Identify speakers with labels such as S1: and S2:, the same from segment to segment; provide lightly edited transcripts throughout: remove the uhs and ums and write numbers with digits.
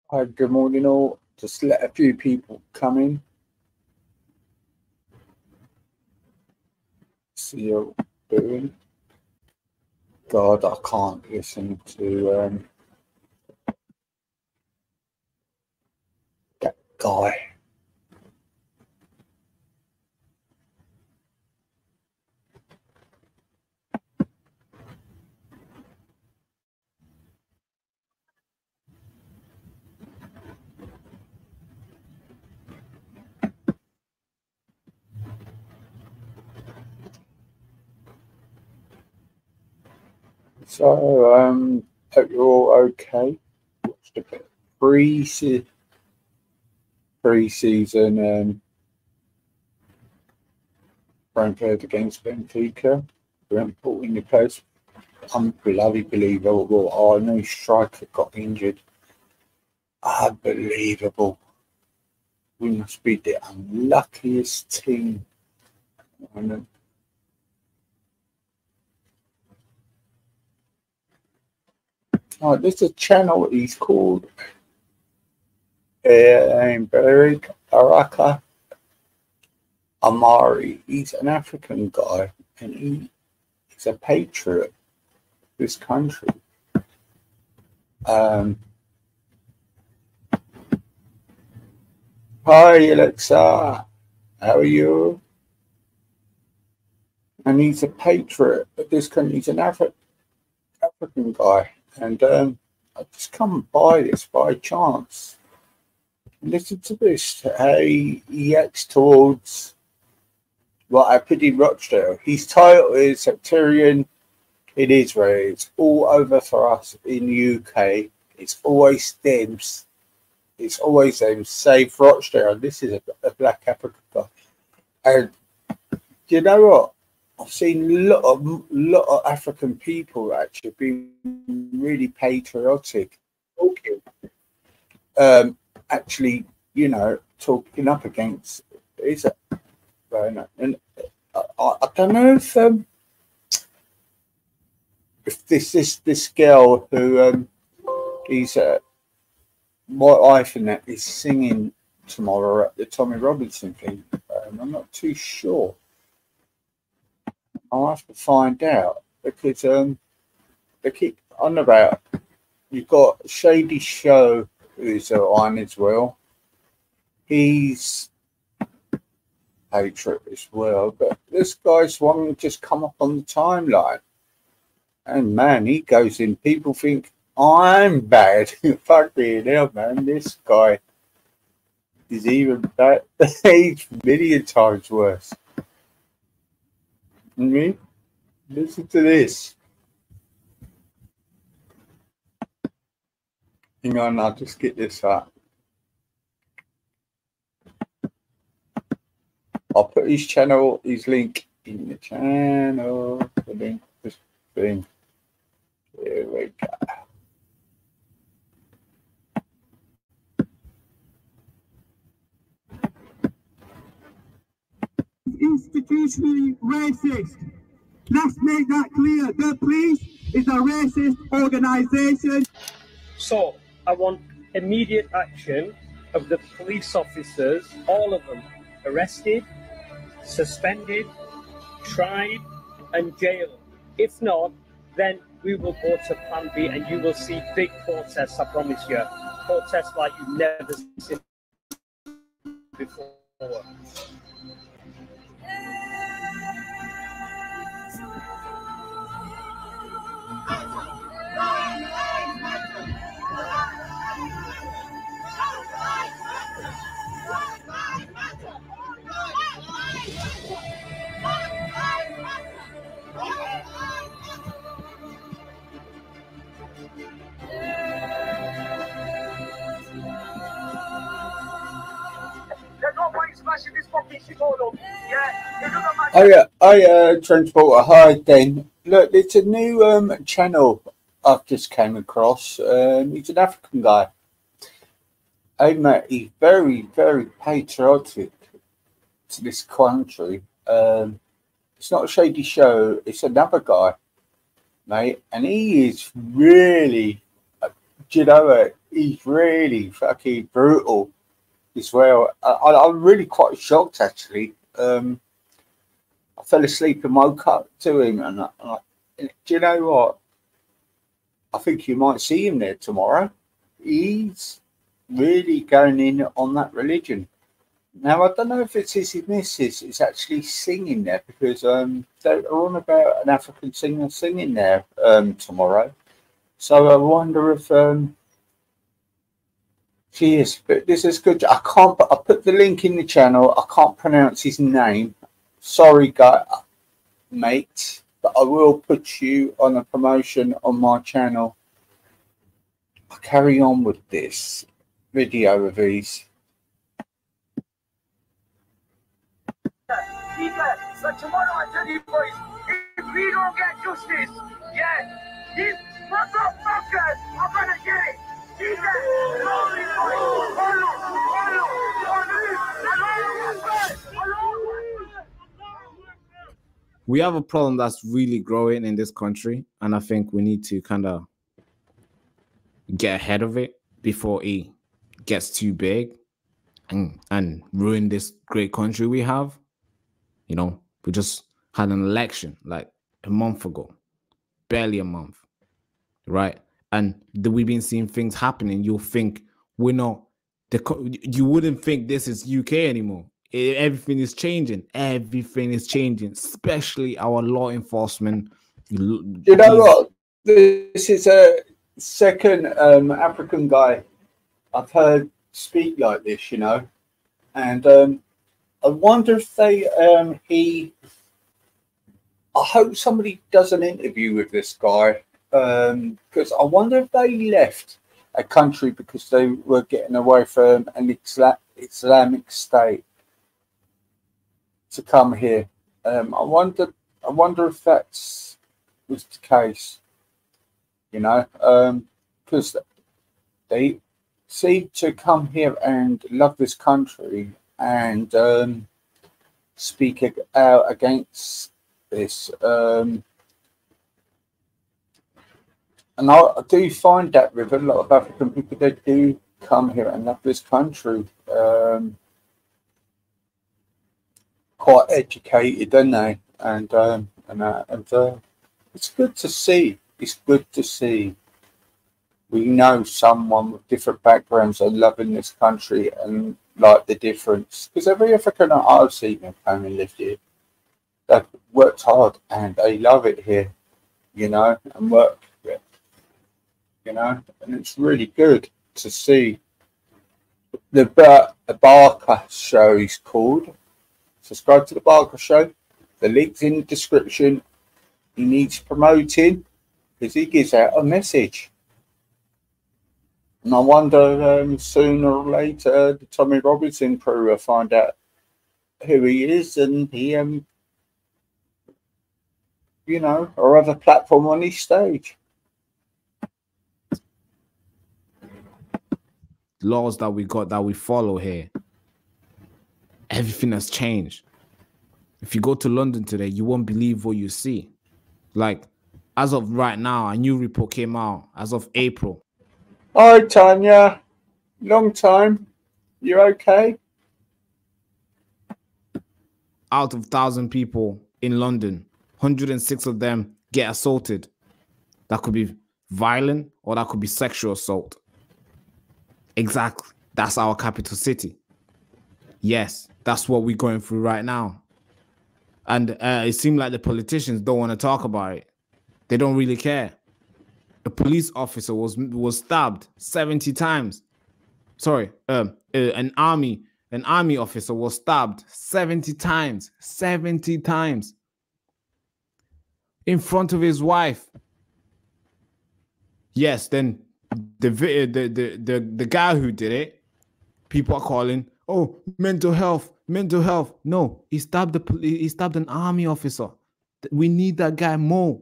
S1: Hi, good morning all. Just let a few people come in. See you doing. God, I can't listen to that guy. So, hope you're all okay. Watched a bit of pre-season Brentford against Benfica. Brentford in the post. Unbelievable. Our new striker got injured. Unbelievable. We must be the unluckiest team. Oh, this is a channel. He's called Beric Araka Amari. He's an African guy, and he's a patriot of this country. Hi, Alexa. How are you? And he's a patriot of this country. He's an African guy, and I just come by this by chance. Listen to this. He acts towards what I put in Rochdale. His title is Sectarian in Israel. It's all over for us in the UK. It's always them. It's always them. Save Rochdale. This is a black African guy. And you know what? I've seen a lot of African people actually being really patriotic, talking. Actually, talking up against Israel. And I don't know if this girl who is my wife and that is singing tomorrow at the Tommy Robinson thing. I'm not too sure. I'll have to find out because they keep on about. You've got Shady Show who's on as well. He's patriot as well, but this guy's one just come up on the timeline, and man, he goes in. People think I'm bad. Fucking hell, man! This guy is even bad. He's a million times worse. I mean, listen to this. Hang on, I'll just get this up. I'll put his channel, his link in the channel. The link, this thing. Here we go.
S2: Institutionally racist. Let's make that clear. The police is a racist organization.
S3: So I want immediate action of the police officers, all of them, arrested, suspended, tried, and jailed. If not, then we will go to Plan B, and you will see big protests, I promise you. Protests like you've never seen before.
S1: Transporter. Hi, Den. Look, it's a new channel I've just came across. He's an African guy. Hey, mate, he's very, very patriotic to this country. It's not a Shady Show. It's another guy, mate, and he is really do you know it? He's really fucking brutal as well. I'm really quite shocked actually. I fell asleep and woke up to him, and do you know what? I think you might see him there tomorrow. He's really going in on that religion. Now, I don't know if it's his missus is actually singing there, because they're on about an African singer singing there tomorrow. So I wonder if she is. But this is good. I put the link in the channel. I can't pronounce his name. Sorry, guy, mate. But I will put you on a promotion on my channel. I'll carry on with this video of these.
S2: So tomorrow I tell you boys, if we don't get justice, yeah, these motherfuckers are gonna get it.
S4: We have a problem that's really growing in this country, and I think we need to kind of get ahead of it before it gets too big and ruin this great country we have. You know, we just had an election like a month ago, barely a month, right? And we've been seeing things happening. You'll think we're not, you wouldn't think this is UK anymore. Everything is changing. Everything is changing, especially our law enforcement.
S1: You know what? This is a second African guy I've heard speak like this, you know, and I wonder if they I hope somebody does an interview with this guy, because I wonder if they left a country because they were getting away from an Islamic State to come here. I wonder if that's was the case, you know, because they seem to come here and love this country and speak out against this. And I do find that with a lot of African people, they do come here and love this country. Quite educated, don't they? And it's good to see. It's good to see. We know someone with different backgrounds are loving this country and like the difference. Because every African I've seen who came and lived here, they've worked hard and they love it here, you know, and work here, you know, and it's really good to see. The Barker Show is called. Subscribe to the Barker Show. The link's in the description. He needs promoting because he gives out a message. And I wonder sooner or later the Tommy Robinson crew will find out who he is, and he, you know, or have a platform on his stage.
S4: Laws that we got, that we follow here, everything has changed. If you go to London today, you won't believe what you see. Like, as of right now, a new report came out as of April.
S1: Hi, Tanya. Long time. You okay?
S4: Out of 1,000 people in London, 106 of them get assaulted. That could be violent or that could be sexual assault. Exactly. That's our capital city. Yes, that's what we're going through right now. And it seemed like the politicians don't want to talk about it. They don't really care. A police officer was stabbed 70 times. Sorry, an army officer was stabbed 70 times. 70 times. In front of his wife. Yes, then the guy who did it, people are calling, oh, mental health. No, he stabbed an army officer. We need that guy more.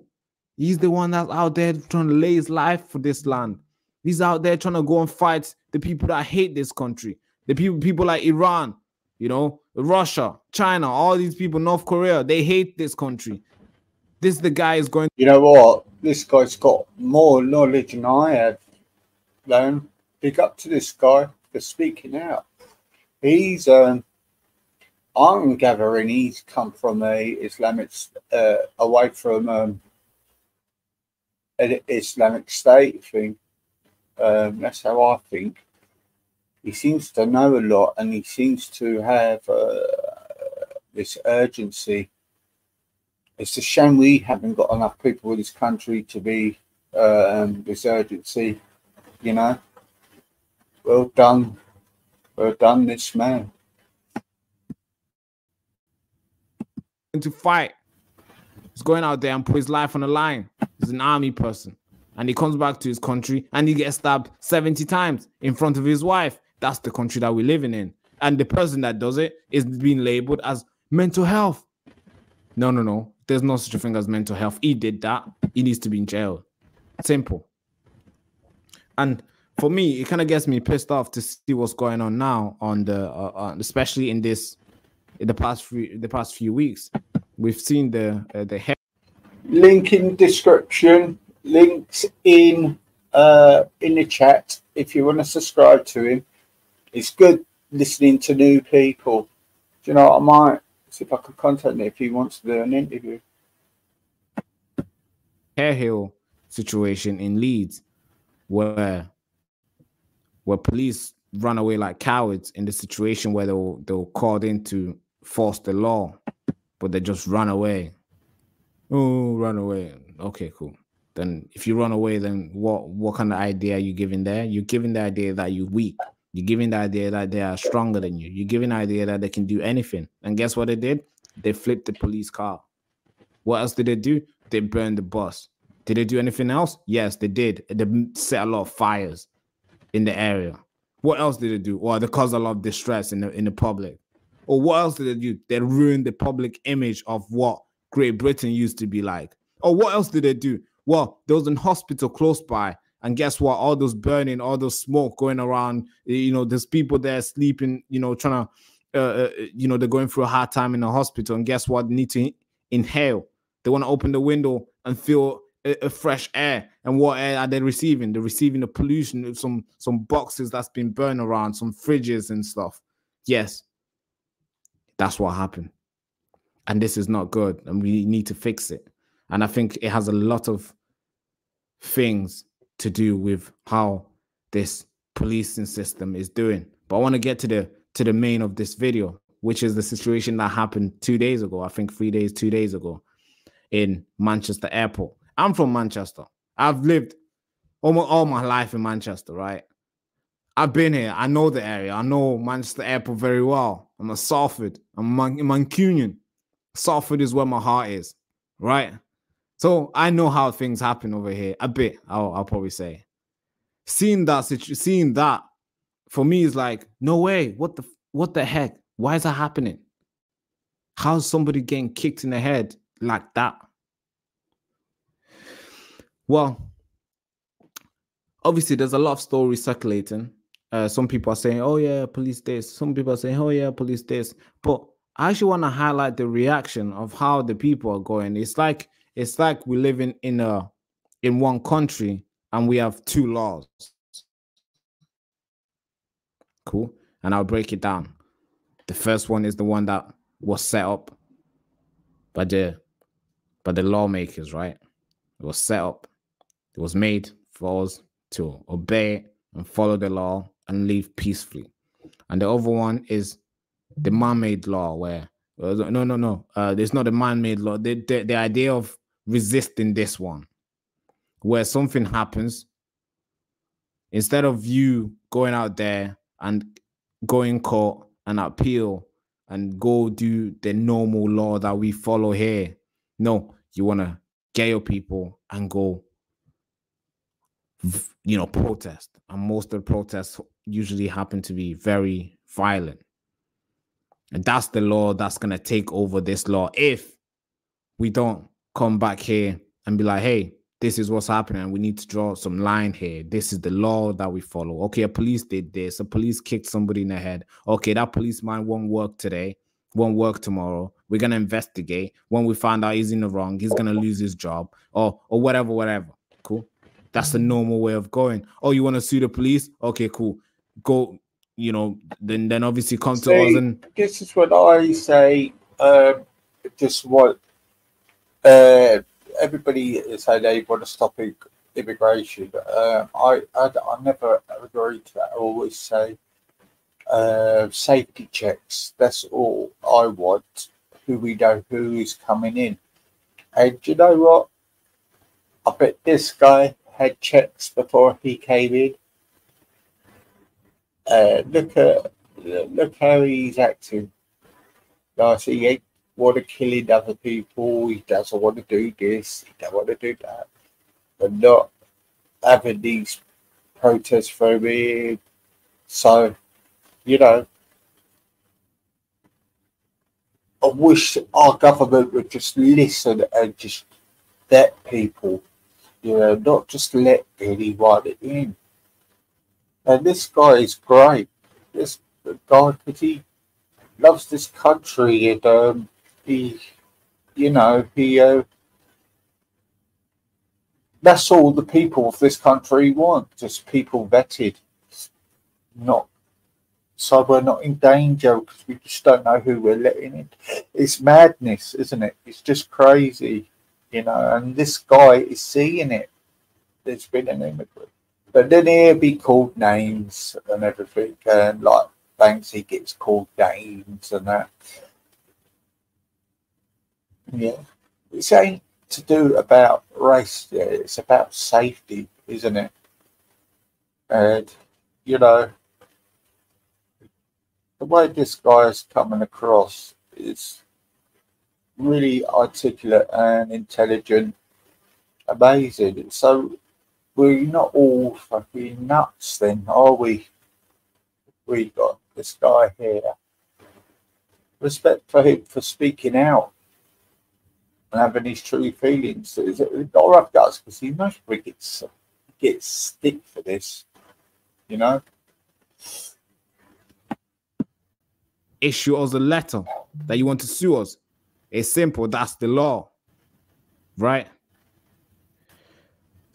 S4: He's the one that's out there trying to lay his life for this land. He's out there trying to go and fight the people that hate this country. The people like Iran, you know, Russia, China, all these people, North Korea, they hate this country. This the guy is going.
S1: You know what? This guy's got more knowledge than I have. big up to this guy for speaking out. He's I'm gathering he's come from a Islamic away from an Islamic State thing. That's how I think. He seems to know a lot, and he seems to have this urgency. It's a shame we haven't got enough people in this country to be this urgency, you know. Well done, this man.
S4: To fight, he's going out there and put his life on the line. He's an army person, and he comes back to his country and he gets stabbed 70 times in front of his wife. That's the country that we're living in, and the person that does it is being labeled as mental health. No. There's no such a thing as mental health. He did that. He needs to be in jail. Simple. And for me, it kind of gets me pissed off to see what's going on now on the, especially in the past few weeks. We've seen the
S1: link in description, links in the chat if you want to subscribe to him. It's good listening to new people. Do you know what, I might see if I can contact him if he wants to do an interview.
S4: Hare Hill situation in Leeds, where police run away like cowards in the situation where they were called in to force the law, but they just run away. Oh, run away. Okay, cool. Then if you run away, then what kind of idea are you giving there? You're giving the idea that you're weak. You're giving the idea that they are stronger than you. You're giving the idea that they can do anything. And guess what they did? They flipped the police car. What else did they do? They burned the bus. Did they do anything else? Yes, they did. They set a lot of fires in the area. What else did they do? Well, they caused a lot of distress in the public. Or what else did they do? They ruined the public image of what Great Britain used to be like. Or what else did they do? Well, there was a hospital close by. And guess what? All those burning, all those smoke going around, there's people there sleeping, trying to, they're going through a hard time in the hospital. And guess what? They need to inhale. They want to open the window and feel a fresh air. And what air are they receiving? They're receiving the pollution of some boxes that's been burned around, some fridges and stuff. Yes, that's what happened. And this is not good. And we need to fix it. And I think it has a lot of things to do with how this policing system is doing. But I want to get to the main of this video, which is the situation that happened 2 days ago, I think 2 days ago, in Manchester Airport. I'm from Manchester. I've lived almost all my life in Manchester, right? I've been here. I know the area. I know Manchester Airport very well. I'm a Salford. I'm a Mancunian. Salford is where my heart is, right? So I know how things happen over here a bit. I'll probably say, seeing that for me is like, no way. What the heck? Why is that happening? How's somebody getting kicked in the head like that? Well, obviously there's a lot of stories circulating. Some people are saying, oh yeah, police this. Some people are saying, oh yeah, police this. But I actually want to highlight the reaction of how the people are going. It's like we're living in one country and we have two laws. Cool. And I'll break it down. The first one is the one that was set up by the lawmakers, right? It was set up. It was made for us to obey and follow the law and live peacefully. And the other one is the man-made law, where no, there's not a man-made law. The idea of resisting this one, where something happens, instead of you going out there and going court and appeal and go do the normal law that we follow here, no, you want to get your people and go, protest. And most of the protests usually happen to be very violent. And that's the law that's going to take over this law if we don't come back here and be like, hey, this is what's happening. We need to draw some line here. This is the law that we follow. Okay, a police did this. A police kicked somebody in the head. Okay, that policeman won't work today, won't work tomorrow. We're going to investigate. When we find out he's in the wrong, he's going to lose his job or whatever. Cool. That's the normal way of going. Oh, you want to sue the police? Okay, cool. Go, you know, then obviously come to us. And
S1: this is what I say. Just what everybody is saying they want to stop immigration. I never agree to that. I always say safety checks. That's all I want. Who we know who is coming in. And you know what? I bet this guy had checks before he came in. Look how he's acting. Like he ain't want to killing other people. He doesn't want to do this. He don't want to do that. But not having these protests for him. So, you know, I wish our government would just listen and just let people, you know, not just let anyone in. And this guy is great. This guy, because he loves this country and he, you know, that's all the people of this country want. Just people vetted, not. So we're not in danger because we just don't know who we're letting in. It's madness, isn't it? It's just crazy, you know. And this guy is seeing it. There's been an immigrant, but then he'll be called names and everything, and like Banksy gets called names and that. Yeah, it's ain't to do about race. Yeah, it's about safety, isn't it? And you know. The way this guy is coming across is really articulate and intelligent, amazing. So we're not all fucking nuts then, are we? We got this guy here. Respect for him for speaking out and having his true feelings. He's got rough guts because he most probably gets stick for this, you know.
S4: Issue us a letter that you want to sue us. It's simple. That's the law, right?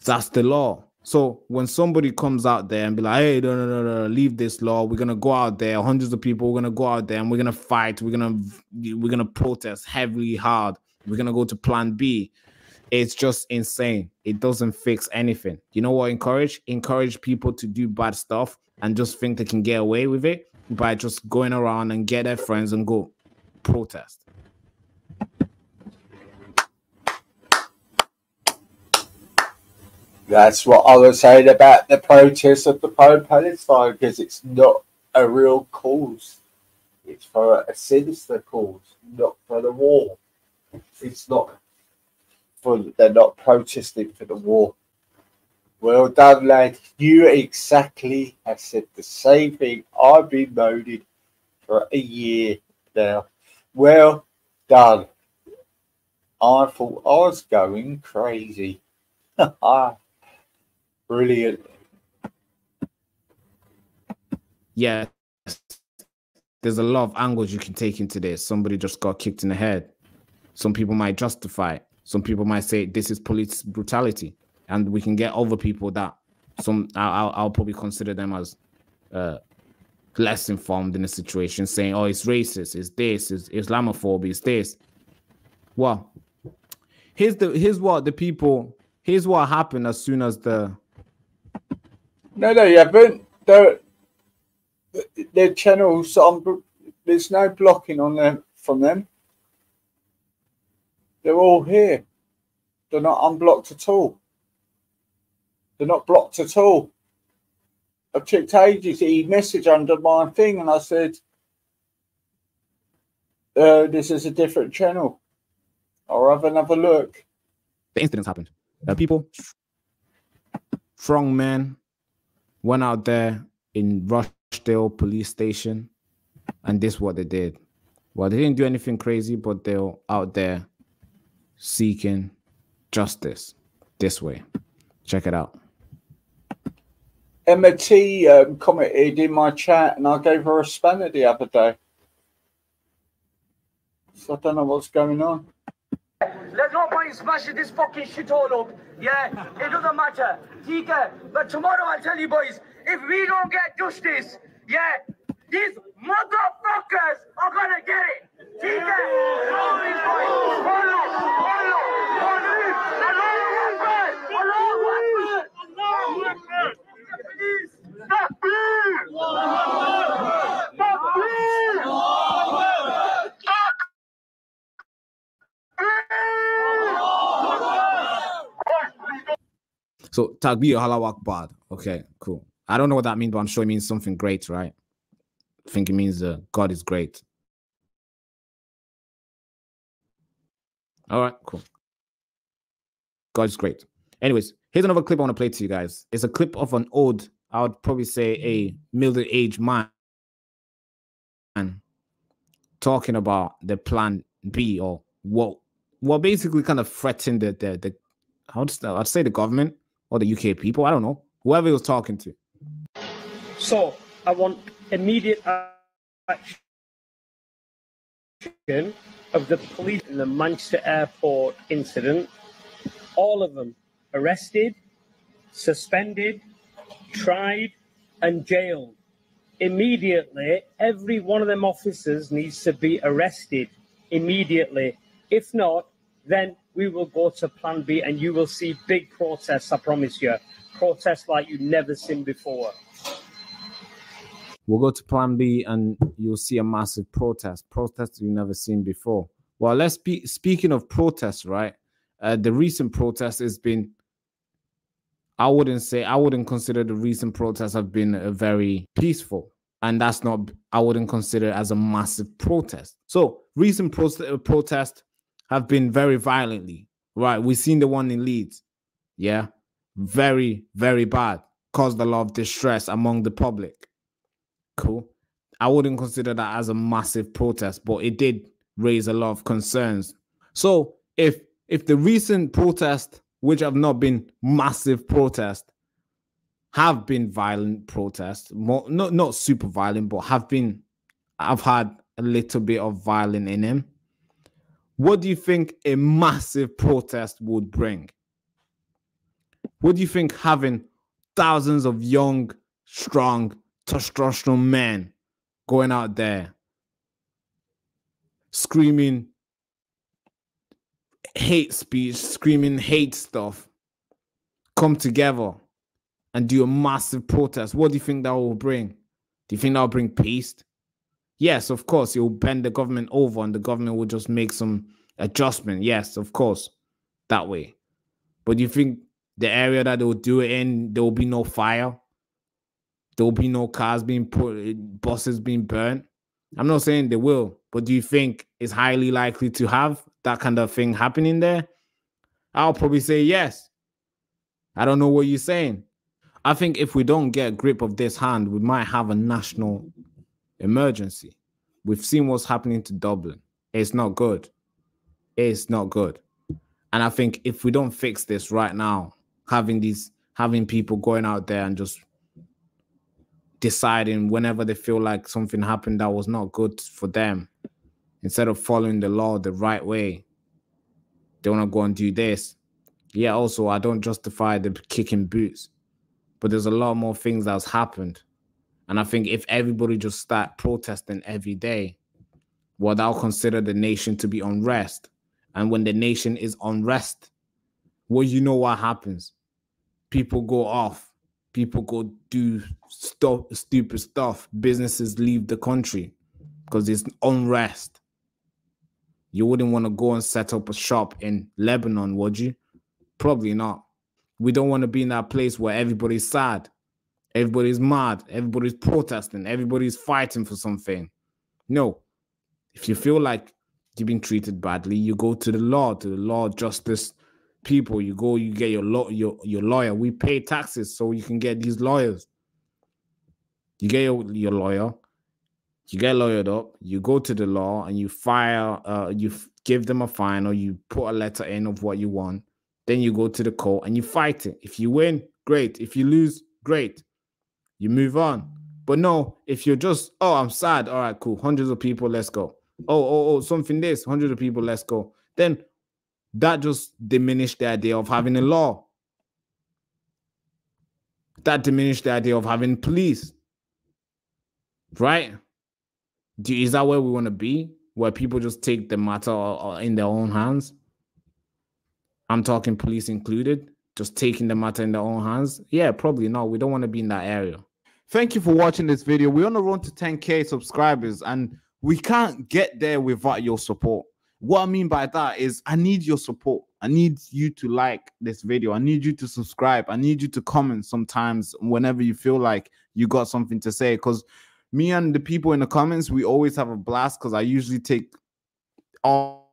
S4: That's the law. So when somebody comes out there and be like, hey, no, leave this law. We're gonna go out there, hundreds of people. We're gonna go out there and we're gonna fight. We're gonna protest heavily hard. We're gonna go to Plan B. It's just insane. It doesn't fix anything. You know what? Encourage people to do bad stuff and just think they can get away with it by just going around and get their friends and go protest.
S1: That's what I was saying about the protests of the Palestine, because it's not a real cause. It's for a sinister cause, not for the war. It's not for, they're not protesting for the war. Well done, lad. You exactly have said the same thing. I've been moaning for a year now. Well done. I thought I was going crazy. Brilliant.
S4: Yeah. There's a lot of angles you can take into this. Somebody just got kicked in the head. Some people might justify it. Some people might say this is police brutality. And we can get other people that I'll probably consider them as less informed in the situation, saying, oh, it's racist, it's this, it's Islamophobia, it's this. Well, here's what happened as soon as the...
S1: No, you haven't. Their channels, there's no blocking on them from them. They're all here. They're not unblocked at all. They're not blocked at all. I've checked ages. He messaged under my thing and I said, this is a different channel. I'll have another look.
S4: The incidents happened. People, strong men, went out there in Rochdale police station, and this is what they did. Well, they didn't do anything crazy, but they were out there seeking justice this way. Check it out.
S1: Emma T commented in my chat and I gave her a spanner the other day. So I don't know what's going on.
S2: There's no point in smashing this fucking shithole up. Yeah, it doesn't matter. TK, but tomorrow I'll tell you boys, if we don't get justice, yeah, these motherfuckers are gonna get it. TK, follow these boys. Follow. Allahu Akbar. Please, stop, please. Stop, please.
S4: So Takbir Allahu Akbar. Okay, cool. I don't know what that means, but I'm sure it means something great, right? I think it means God is great. All right, cool. God is great. Anyways, here's another clip I want to play to you guys. It's a clip of an old, I would probably say a middle-aged man talking about the plan B, or what basically kind of threatened the I'd say the government or the UK people. I don't know. Whoever he was talking to.
S3: So I want immediate action of the police in the Manchester airport incident. All of them arrested, suspended, tried, and jailed. Immediately, every one of them officers needs to be arrested immediately. If not, then we will go to Plan B and you will see big protests, I promise you. Protests like you've never seen before.
S4: We'll go to Plan B and you'll see a massive protest. Protests you've never seen before. Well, let's be speaking of protests, right? The recent protest has been, I wouldn't consider the recent protests have been very peaceful. And that's not, I wouldn't consider it as a massive protest. So recent protests have been very violently, right? We've seen the one in Leeds. Yeah. Very, very bad. Caused a lot of distress among the public. Cool. I wouldn't consider that as a massive protest, but it did raise a lot of concerns. So if the recent protests, which have not been massive protests, have been violent protests, not super violent, but I've had a little bit of violence in them. What do you think a massive protest would bring? What do you think having thousands of young, strong, testosterone men going out there screaming hate speech, screaming hate stuff, come together and do a massive protest? What do you think that will bring? Do you think that will bring peace? Yes, of course, it will bend the government over and the government will just make some adjustment. Yes, of course, that way. But do you think the area that they will do it in, there will be no fire? There will be no cars being put, buses being burnt? I'm not saying they will, but do you think it's highly likely to have that kind of thing happening there? I'll probably say yes. I don't know what you're saying. I think if we don't get a grip of this hand, we might have a national emergency. We've seen what's happening to Dublin. It's not good. It's not good. And I think if we don't fix this right now, having people going out there and just deciding whenever they feel like something happened that was not good for them, instead of following the law the right way, they want to go and do this. Yeah, also, I don't justify the kicking boots, but there's a lot more things that's happened. And I think if everybody just start protesting every day, well, they'll consider the nation to be unrest. And when the nation is unrest, well, you know what happens. People go off. People go do stupid stuff. Businesses leave the country because it's unrest. You wouldn't want to go and set up a shop in Lebanon, would you? Probably not. We don't want to be in that place where everybody's sad. Everybody's mad. Everybody's protesting. Everybody's fighting for something. No. If you feel like you've been treated badly, you go to the law justice people. You go, you get your lawyer. We pay taxes so you can get these lawyers. You get your lawyer. You get lawyered up. You go to the law and you give them a fine, or you put a letter in of what you want. Then you go to the court and you fight it. If you win, great. If you lose, great. You move on. But no, if you're just, oh, I'm sad. All right, cool. Hundreds of people, let's go. Oh, something this. Hundreds of people, let's go. Then that just diminished the idea of having a law. That diminished the idea of having police. Right? Is that where we want to be? Where people just take the matter in their own hands? I'm talking police included, just taking the matter in their own hands. Yeah, probably not. We don't want to be in that area. Thank you for watching this video. We're on the road to 10K subscribers, and we can't get there without your support. What I mean by that is I need your support. I need you to like this video. I need you to subscribe. I need you to comment sometimes whenever you feel like you got something to say, because me and the people in the comments, we always have a blast, because I usually take all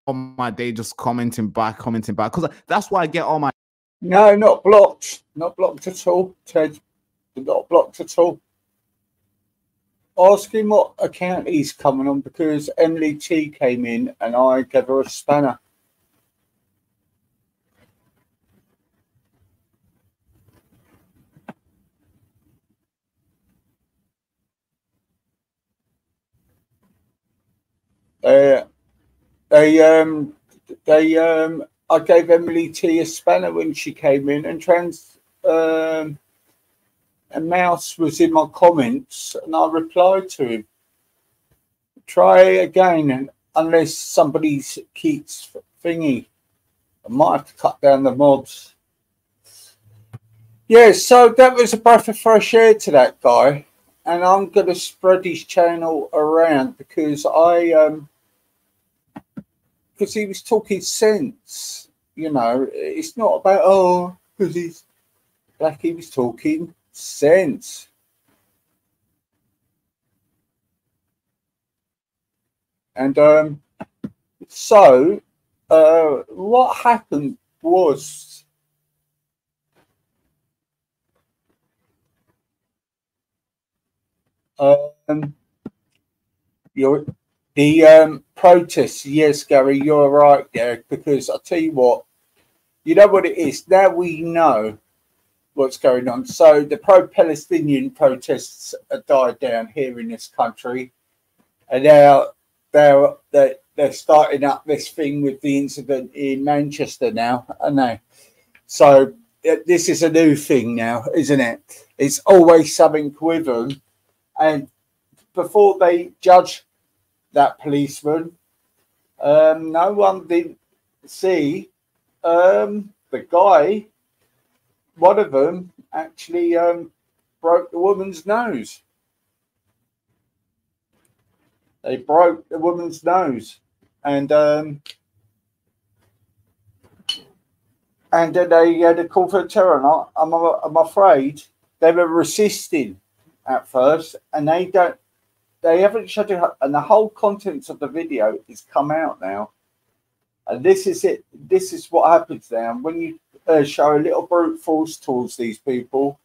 S4: my day just commenting back, because that's why I get all my...
S1: No, not blocked. Not blocked at all, Ted. Not blocked at all. Ask him what account he's coming on, because Emily T came in and I gave her a spanner. I gave Emily T a spanner when she came in, and Mouse was in my comments, and I replied to him. Try again, and unless somebody keeps thingy, I might have to cut down the mobs. Yeah, so that was a breath of fresh air to that guy, and I'm going to spread his channel around because because he was talking sense, you know. It's not about, because he's black, he was talking sense. And so what happened was the protests. Yes, Gary, you're right there, because I'll tell you what, you know what it is. Now we know what's going on. So the pro-Palestinian protests have died down here in this country, and now they're starting up this thing with the incident in Manchester now, aren't they? So this is a new thing now, isn't it? It's always something with them. And before they judge that policeman, no one did see the guy. One of them actually broke the woman's nose. They broke the woman's nose, and then they had a call for terror. And I'm afraid they were resisting at first, and they haven't shut it up. And the whole contents of the video is come out now, and this is it. This is what happens now when you show a little brute force towards these people.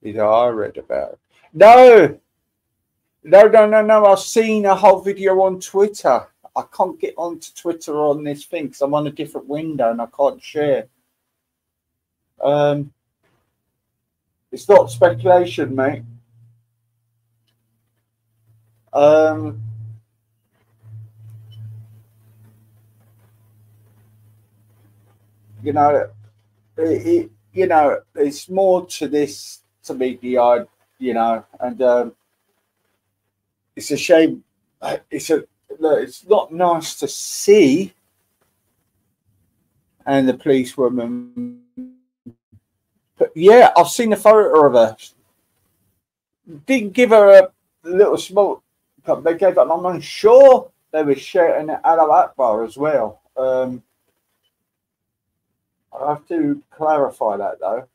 S1: I read about it. No. I've seen a whole video on Twitter. I can't get onto Twitter on this thing because I'm on a different window and I can't share. It's not speculation, mate. You know, it's more to this, to meet the eye, and it's a shame. It's not nice to see. And the policewoman, but yeah, I've seen a photo of her. Didn't give her a little small cup. They gave her. I'm sure they were shouting at Allah Akbar as well. I have to clarify that though.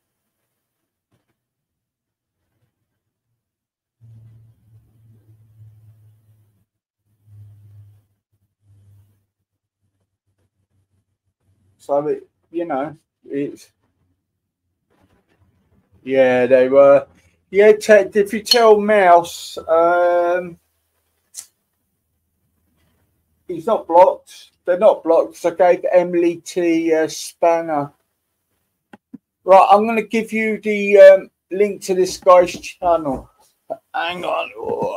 S1: So it's yeah, they were. Yeah, Ted, if you tell Mouse, he's not blocked. They're not blocked. So I gave Emily T a spanner. Right, I'm going to give you the link to this guy's channel, Hang on. Oh.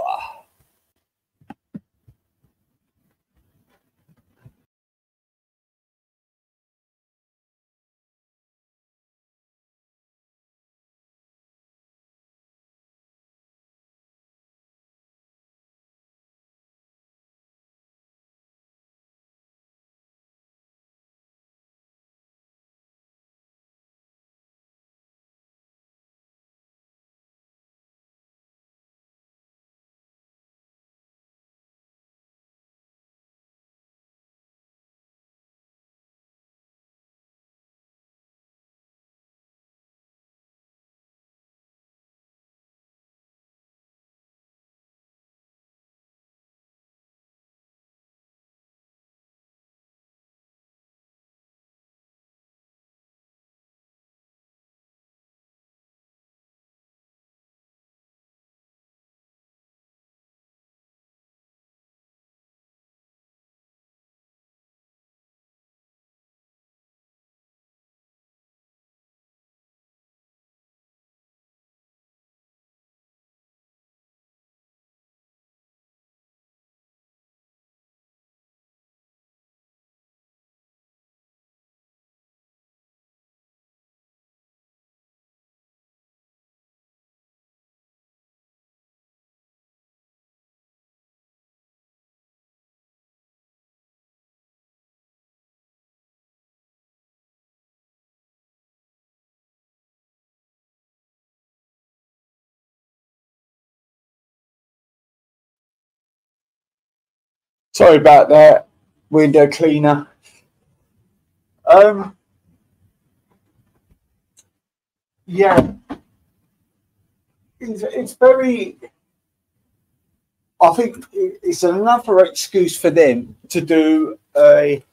S1: Sorry about that. Window cleaner. Yeah, it's very. I think it's another excuse for them to do a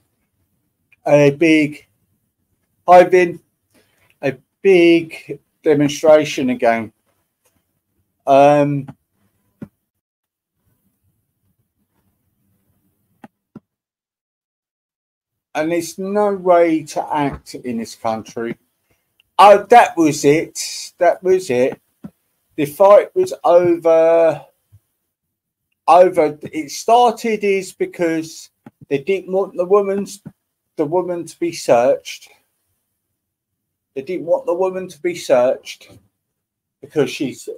S1: big, a big demonstration again. And there's no way to act in this country. Oh, that was it. That was it. The fight was over. It started is because they didn't want the woman to be searched. They didn't want the woman to be searched because she's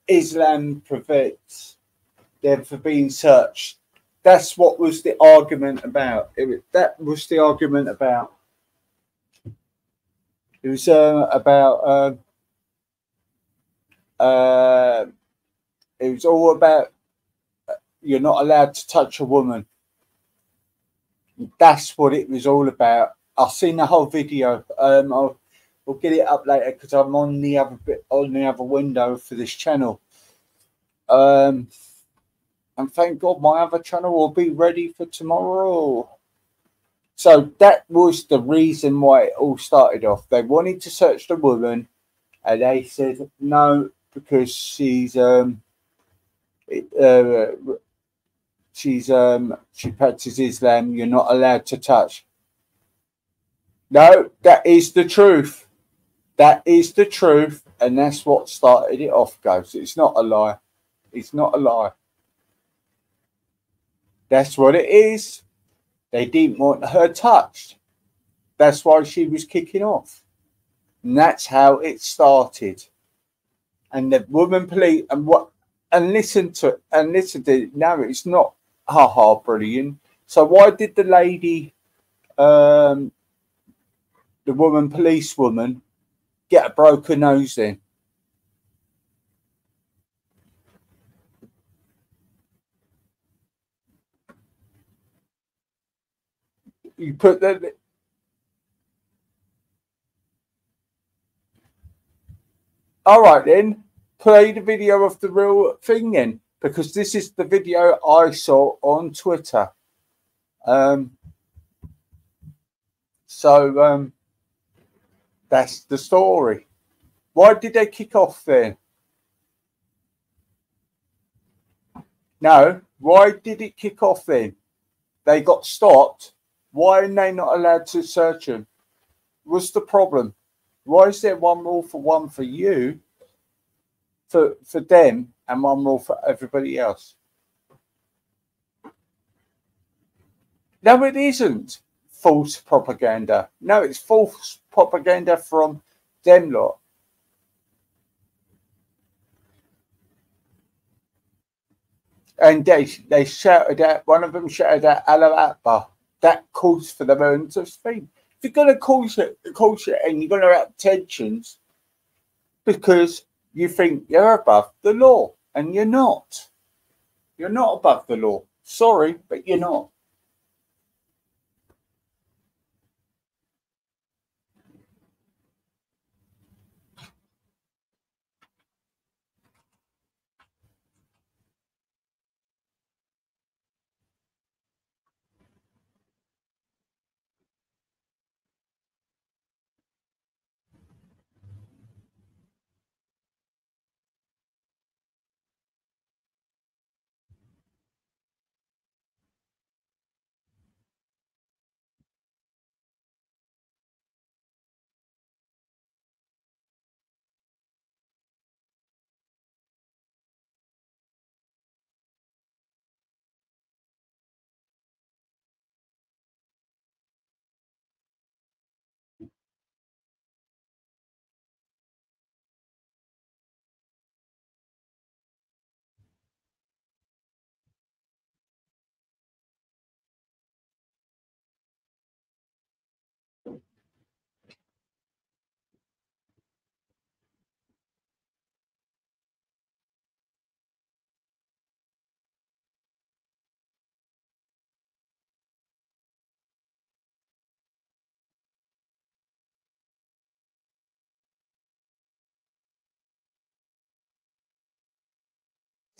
S1: Islam prevents them from being searched. That's what was the argument about. That was the argument about. It was about. It was all about you're not allowed to touch a woman. That's what it was all about. I've seen the whole video. We'll get it up later because I'm on the other window for this channel. And thank God my other channel will be ready for tomorrow. So that was the reason why it all started off. They wanted to search the woman, and they said no because she practices Islam. You're not allowed to touch. No, that is the truth. That is the truth, and that's what started it off, guys. It's not a lie. It's not a lie. That's what it is. They didn't want her touched. That's why she was kicking off. And that's how it started. And the woman police and listen to it. No, it's not brilliant. So why did the lady, the woman policewoman, get a broken nose then? You put that. All right, then play the video of the real thing then, because this is the video I saw on Twitter. So that's the story. Why did they kick off then? No, why did it kick off then? They got stopped. Why are they not allowed to search them? What's the problem? Why is there one rule for one for you for them and one rule for everybody else. No, it isn't false propaganda. No, it's false propaganda from them lot. And they shouted out, one of them shouted out, Allah Akbar. That calls for the burns of speed. If you're going to cause it and you're going to have tensions because you think you're above the law, and you're not. You're not above the law. Sorry, but you're not.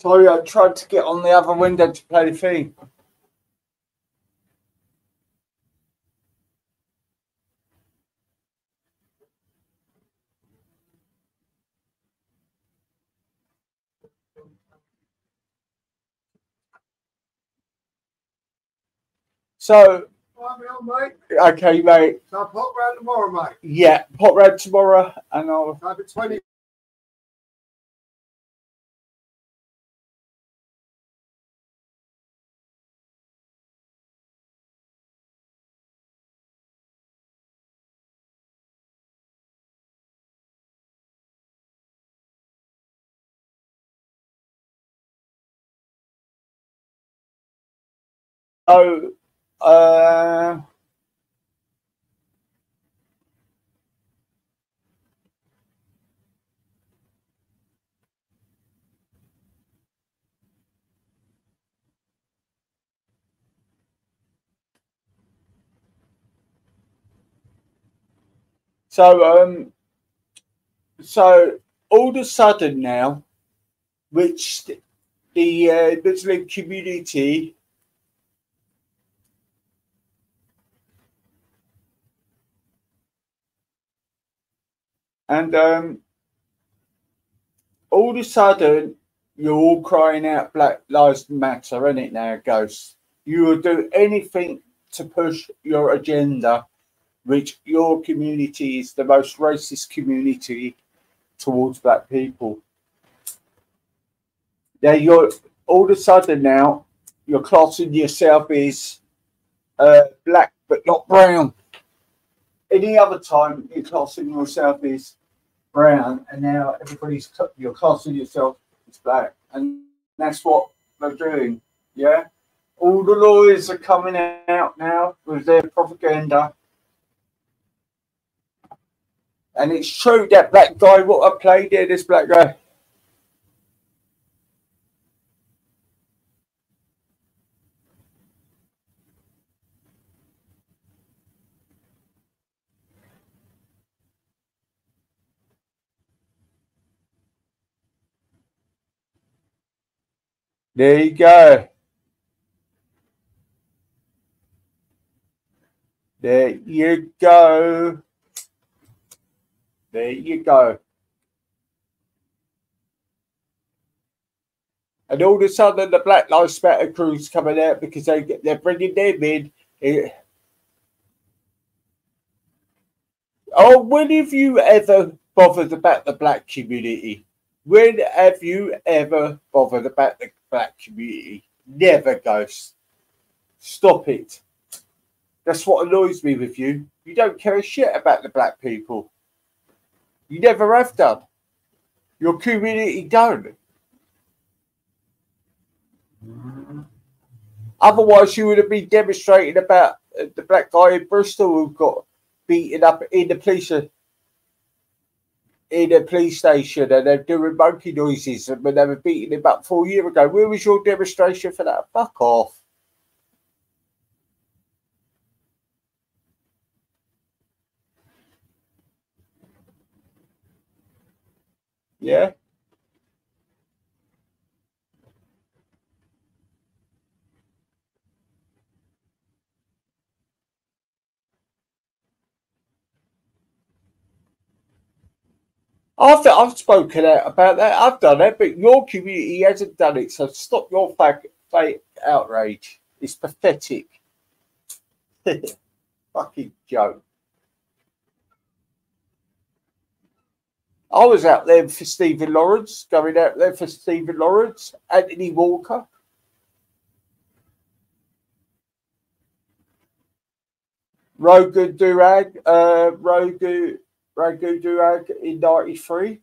S1: Sorry, I tried to get on the other window to play the theme. So, okay, mate.
S5: So I'll pop round tomorrow, mate.
S1: Yeah, pop round tomorrow, and I'll
S5: Have it 20.
S1: So, so all of a sudden now, which the Muslim community and all of a sudden you're all crying out Black Lives Matter, isn't it now, Ghost? You will do anything to push your agenda, which your community is the most racist community towards black people. Now you're all of a sudden now you're classing yourself as black but not brown. Any other time you're classing yourself as brown, and now you're classing yourself as black, and that's what they're doing. Yeah, all the lawyers are coming out now with their propaganda. And it's true that black guy, what I played there, this black guy. There you go. There you go. There you go. And all of a sudden, the Black Lives Matter crew's coming out because they're bringing them in. Oh, when have you ever bothered about the black community? When have you ever bothered about the black community? Never, Ghost. Stop it. That's what annoys me with you. You don't care a shit about the black people. You never have done. Your community don't. Otherwise, you would have been demonstrating about the black guy in Bristol who got beaten up in the police station, and they're doing monkey noises when they were beating him up 4 years ago. Where was your demonstration for that? Fuck off. Yeah. I've spoken out about that. I've done it, but your community hasn't done it. So stop your fake outrage. It's pathetic. Fucking joke. I was out there for Stephen Lawrence, going out there for Stephen Lawrence, Anthony Walker. Rogan Durag, Ragu Durag in 93.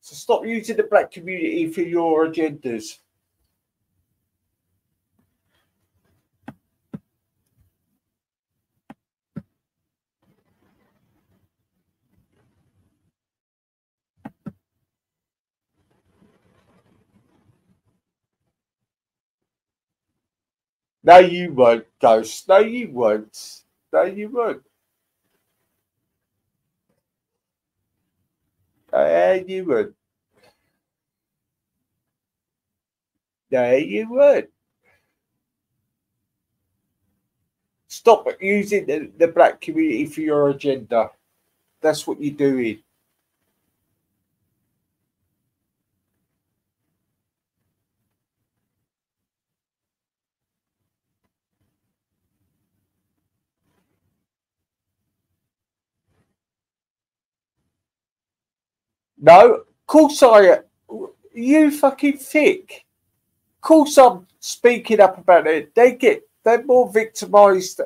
S1: So stop using the black community for your agendas. No, you won't, Ghost. No, you won't. No, you won't. You would. No, you would. Stop using the black community for your agenda. That's what you're doing. No, of course you fucking thick. Of course I'm speaking up about it. They're more victimised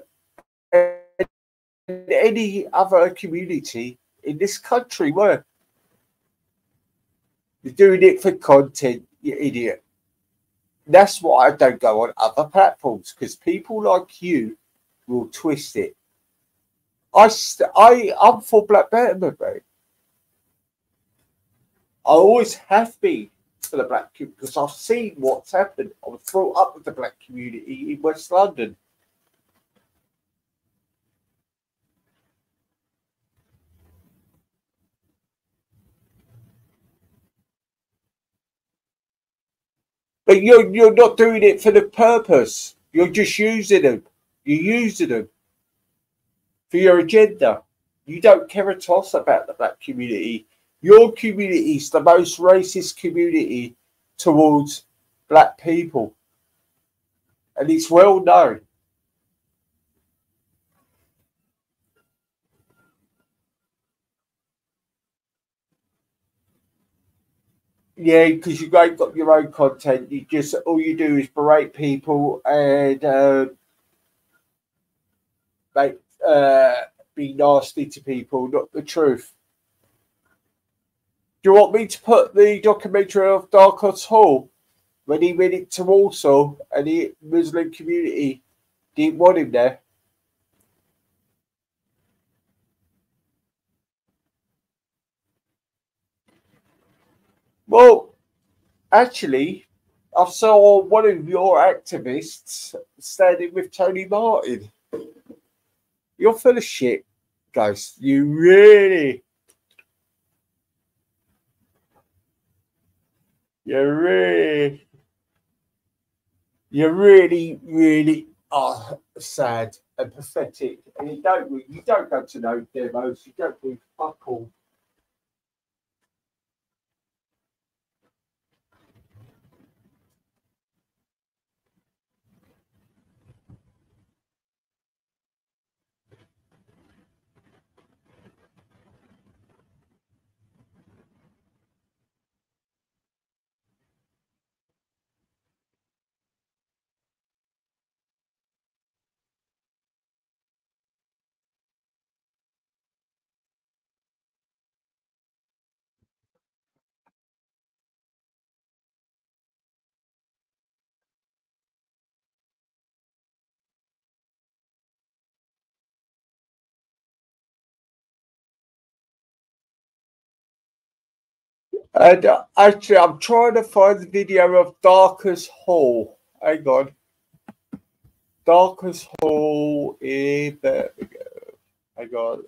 S1: than any other community in this country were. You're doing it for content, you idiot. That's why I don't go on other platforms, because people like you will twist it. I'm for black betterment, mate. I always have been for the black community because I've seen what's happened. I was brought up with the black community in West London. But you're not doing it for the purpose. You're just using them. You're using them for your agenda. You don't care a toss about the black community. Your community is the most racist community towards black people. And it's well known. Yeah, because you ain't got your own content. All you do is berate people and be nasty to people, not the truth. Do you want me to put the documentary of Darkos Hall when he went into Warsaw and the Muslim community didn't want him there? Well, actually, I saw one of your activists standing with Tony Martin. You're full of shit, guys. You're really, really are sad and pathetic. And you don't go to no demos. You don't do fuck all. And actually, I'm trying to find the video of Darkest Hall. Hang on. Darkest Hall in there we go. Hang on.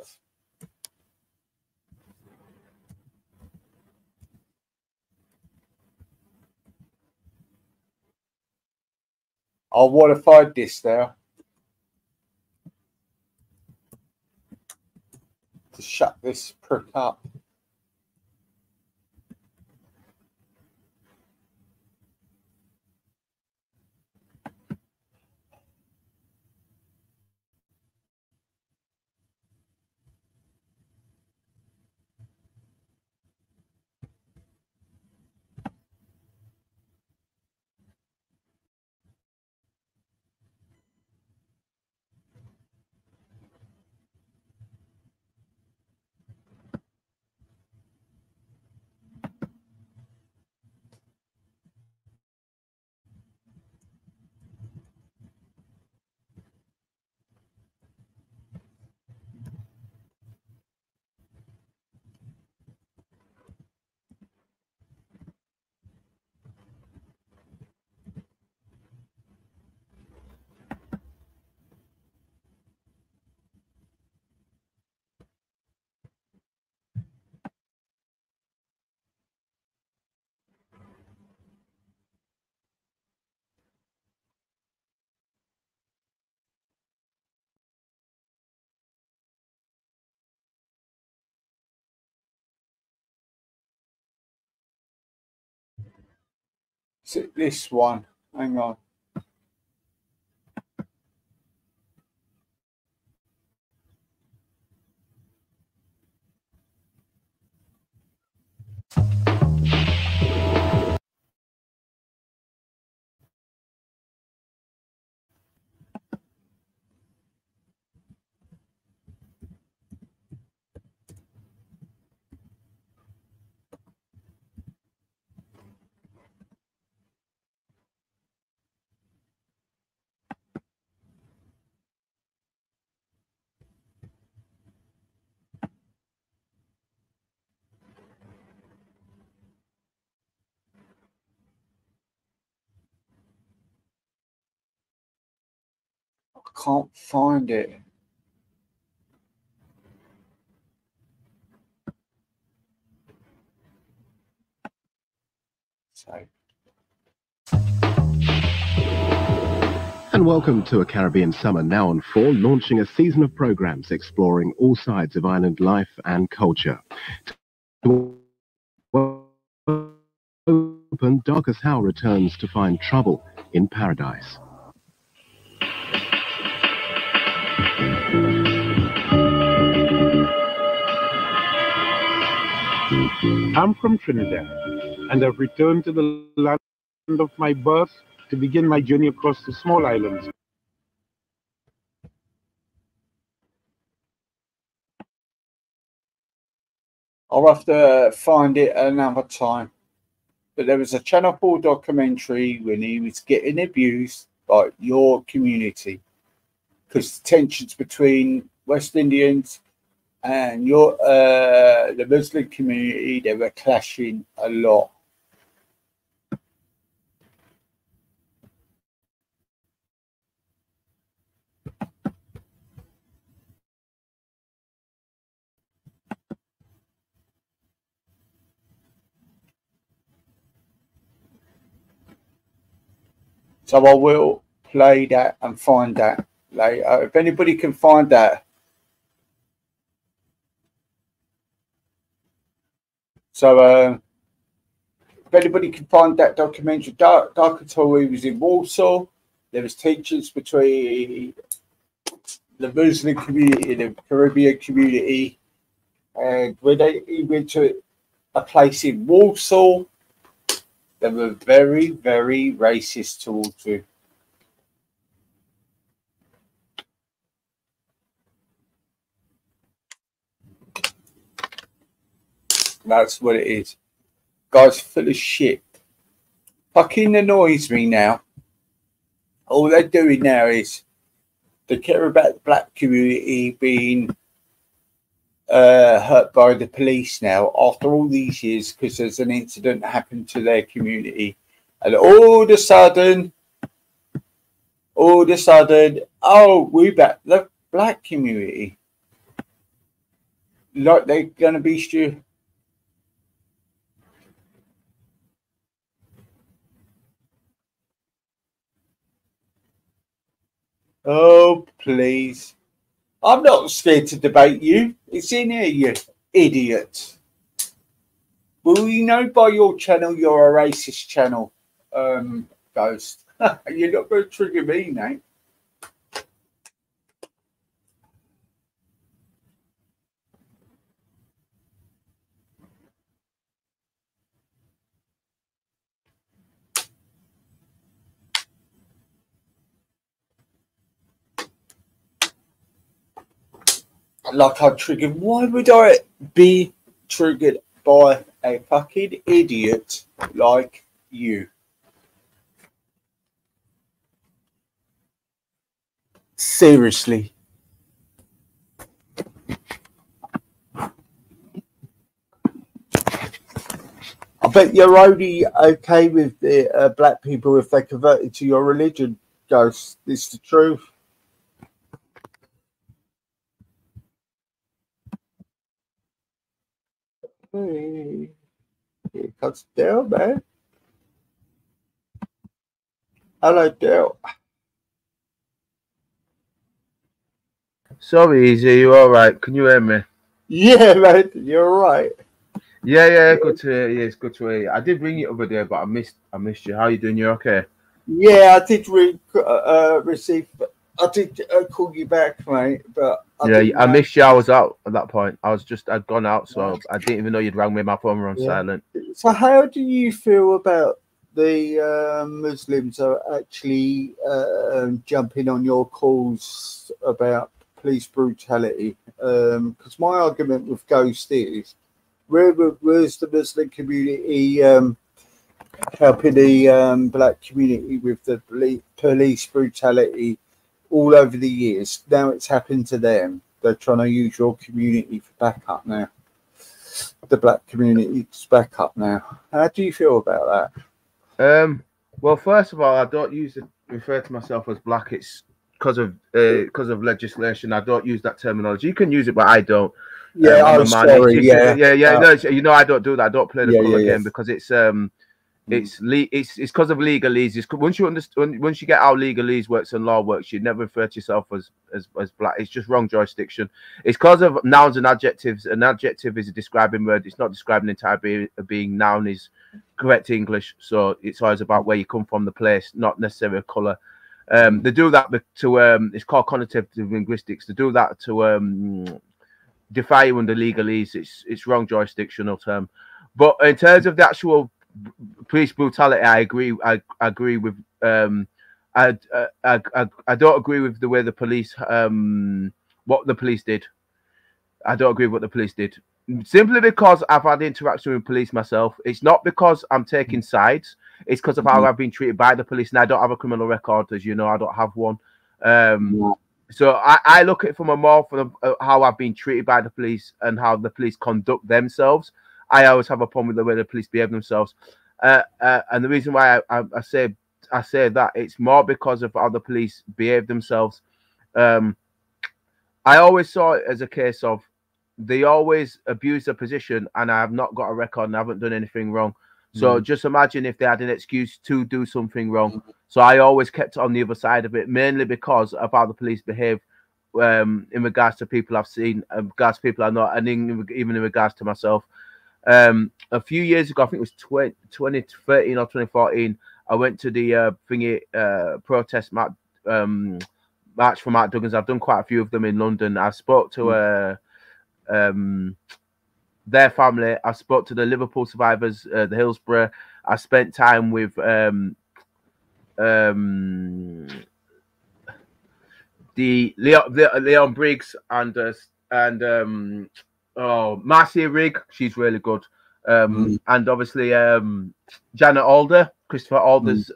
S1: I want to find this now. To shut this prick up. Is it this one? Hang on. I can't find it. So.
S5: And welcome to A Caribbean Summer, now on 4, launching a season of programs exploring all sides of island life and culture. To open, Darkest Hall returns to find trouble in paradise.
S6: I'm from Trinidad, and I've returned to the land of my birth to begin my journey across the small islands.
S1: I'll have to find it another time. But there was a Channel 4 documentary when he was getting abused by your community because tensions between West Indians and your the Muslim community, they were clashing a lot. So I will play that and find that later. If anybody can find that. So if anybody can find that documentary, Darkest Hall, he was in Warsaw. There was tensions between the Muslim community and the Caribbean community. And when he went to a place in Warsaw, they were very, very racist towards him. That's what it is. Guys full of shit. Fucking annoys me now. All they're doing now is they care about the black community being hurt by the police now after all these years because there's an incident that happened to their community, and all of a sudden, oh, we back the black community, like they're gonna be stupid. Oh, please. I'm not scared to debate you. It's in here, you idiot. Well, you know by your channel, you're a racist channel, Ghost. You're not going to trigger me, mate. Like I'm triggered. Why would I be triggered by a fucking idiot like you? Seriously. I bet you're only okay with the black people if they converted to your religion, Ghost. It's the truth. Hey, here comes Dale, man. Hello, Dale.
S7: Sorry, Easy, you all right? Can you hear me?
S1: Yeah, man, you're all right.
S7: Yeah, good to hear you. It's good to hear you. I did ring you over there, but I missed you. How you doing? You okay?
S1: Yeah, I did receive. I did call you back, mate, but
S7: I missed you. I was out at that point. I'd gone out, so I didn't even know you'd rang me. My phone was on silent.
S1: So, how do you feel about the Muslims are actually jumping on your calls about police brutality? Because my argument with Ghost is, where's the Muslim community helping the black community with the police brutality all over the years? Now it's happened to them. They're trying to use your community for backup now. The black community's backup now. How do you feel about
S7: that? Well, first of all, I don't refer to myself as black. It's because of legislation. I don't use that terminology. You can use it, but I don't.
S1: Yeah, I'm sorry.
S7: Yeah. No, you know, I don't do that. I don't play the color game because it's because of legalese. Once you get how legalese works and law works, you never refer to yourself as black. It's just wrong jurisdiction. It's because of nouns and adjectives. An adjective is a describing word. It's not describing the entire being. Noun is correct English, so it's always about where you come from, the place, not necessarily a color. They do that to it's called connotative linguistics. They do that to defy you under legalese. It's wrong jurisdictional term. But in terms of the actual police brutality, I agree. I agree with. I don't agree with the way the police what the police did. I don't agree with what the police did. Simply because I've had interaction with police myself. It's not because I'm taking sides. It's because of how I've been treated by the police, and I don't have a criminal record, as you know. I don't have one. So I look at it from a more from how I've been treated by the police and how the police conduct themselves. I always have a problem with the way the police behave themselves, and the reason why I say that it's more because of how the police behave themselves. I always saw it as a case of they always abuse their position, and I have not got a record and I haven't done anything wrong. So just imagine if they had an excuse to do something wrong. So I always kept on the other side of it, mainly because of how the police behave in regards to people I've seen, in regards to people I know, and even in regards to myself. A few years ago, I think it was 2013 or 2014, I went to the protest march for Mark Duggins. I've done quite a few of them in London. I spoke to their family. I spoke to the Liverpool survivors, the Hillsborough. I spent time with the Leon Briggs and Marcia Rigg. She's really good. And obviously Janet Alder, Christopher Alder's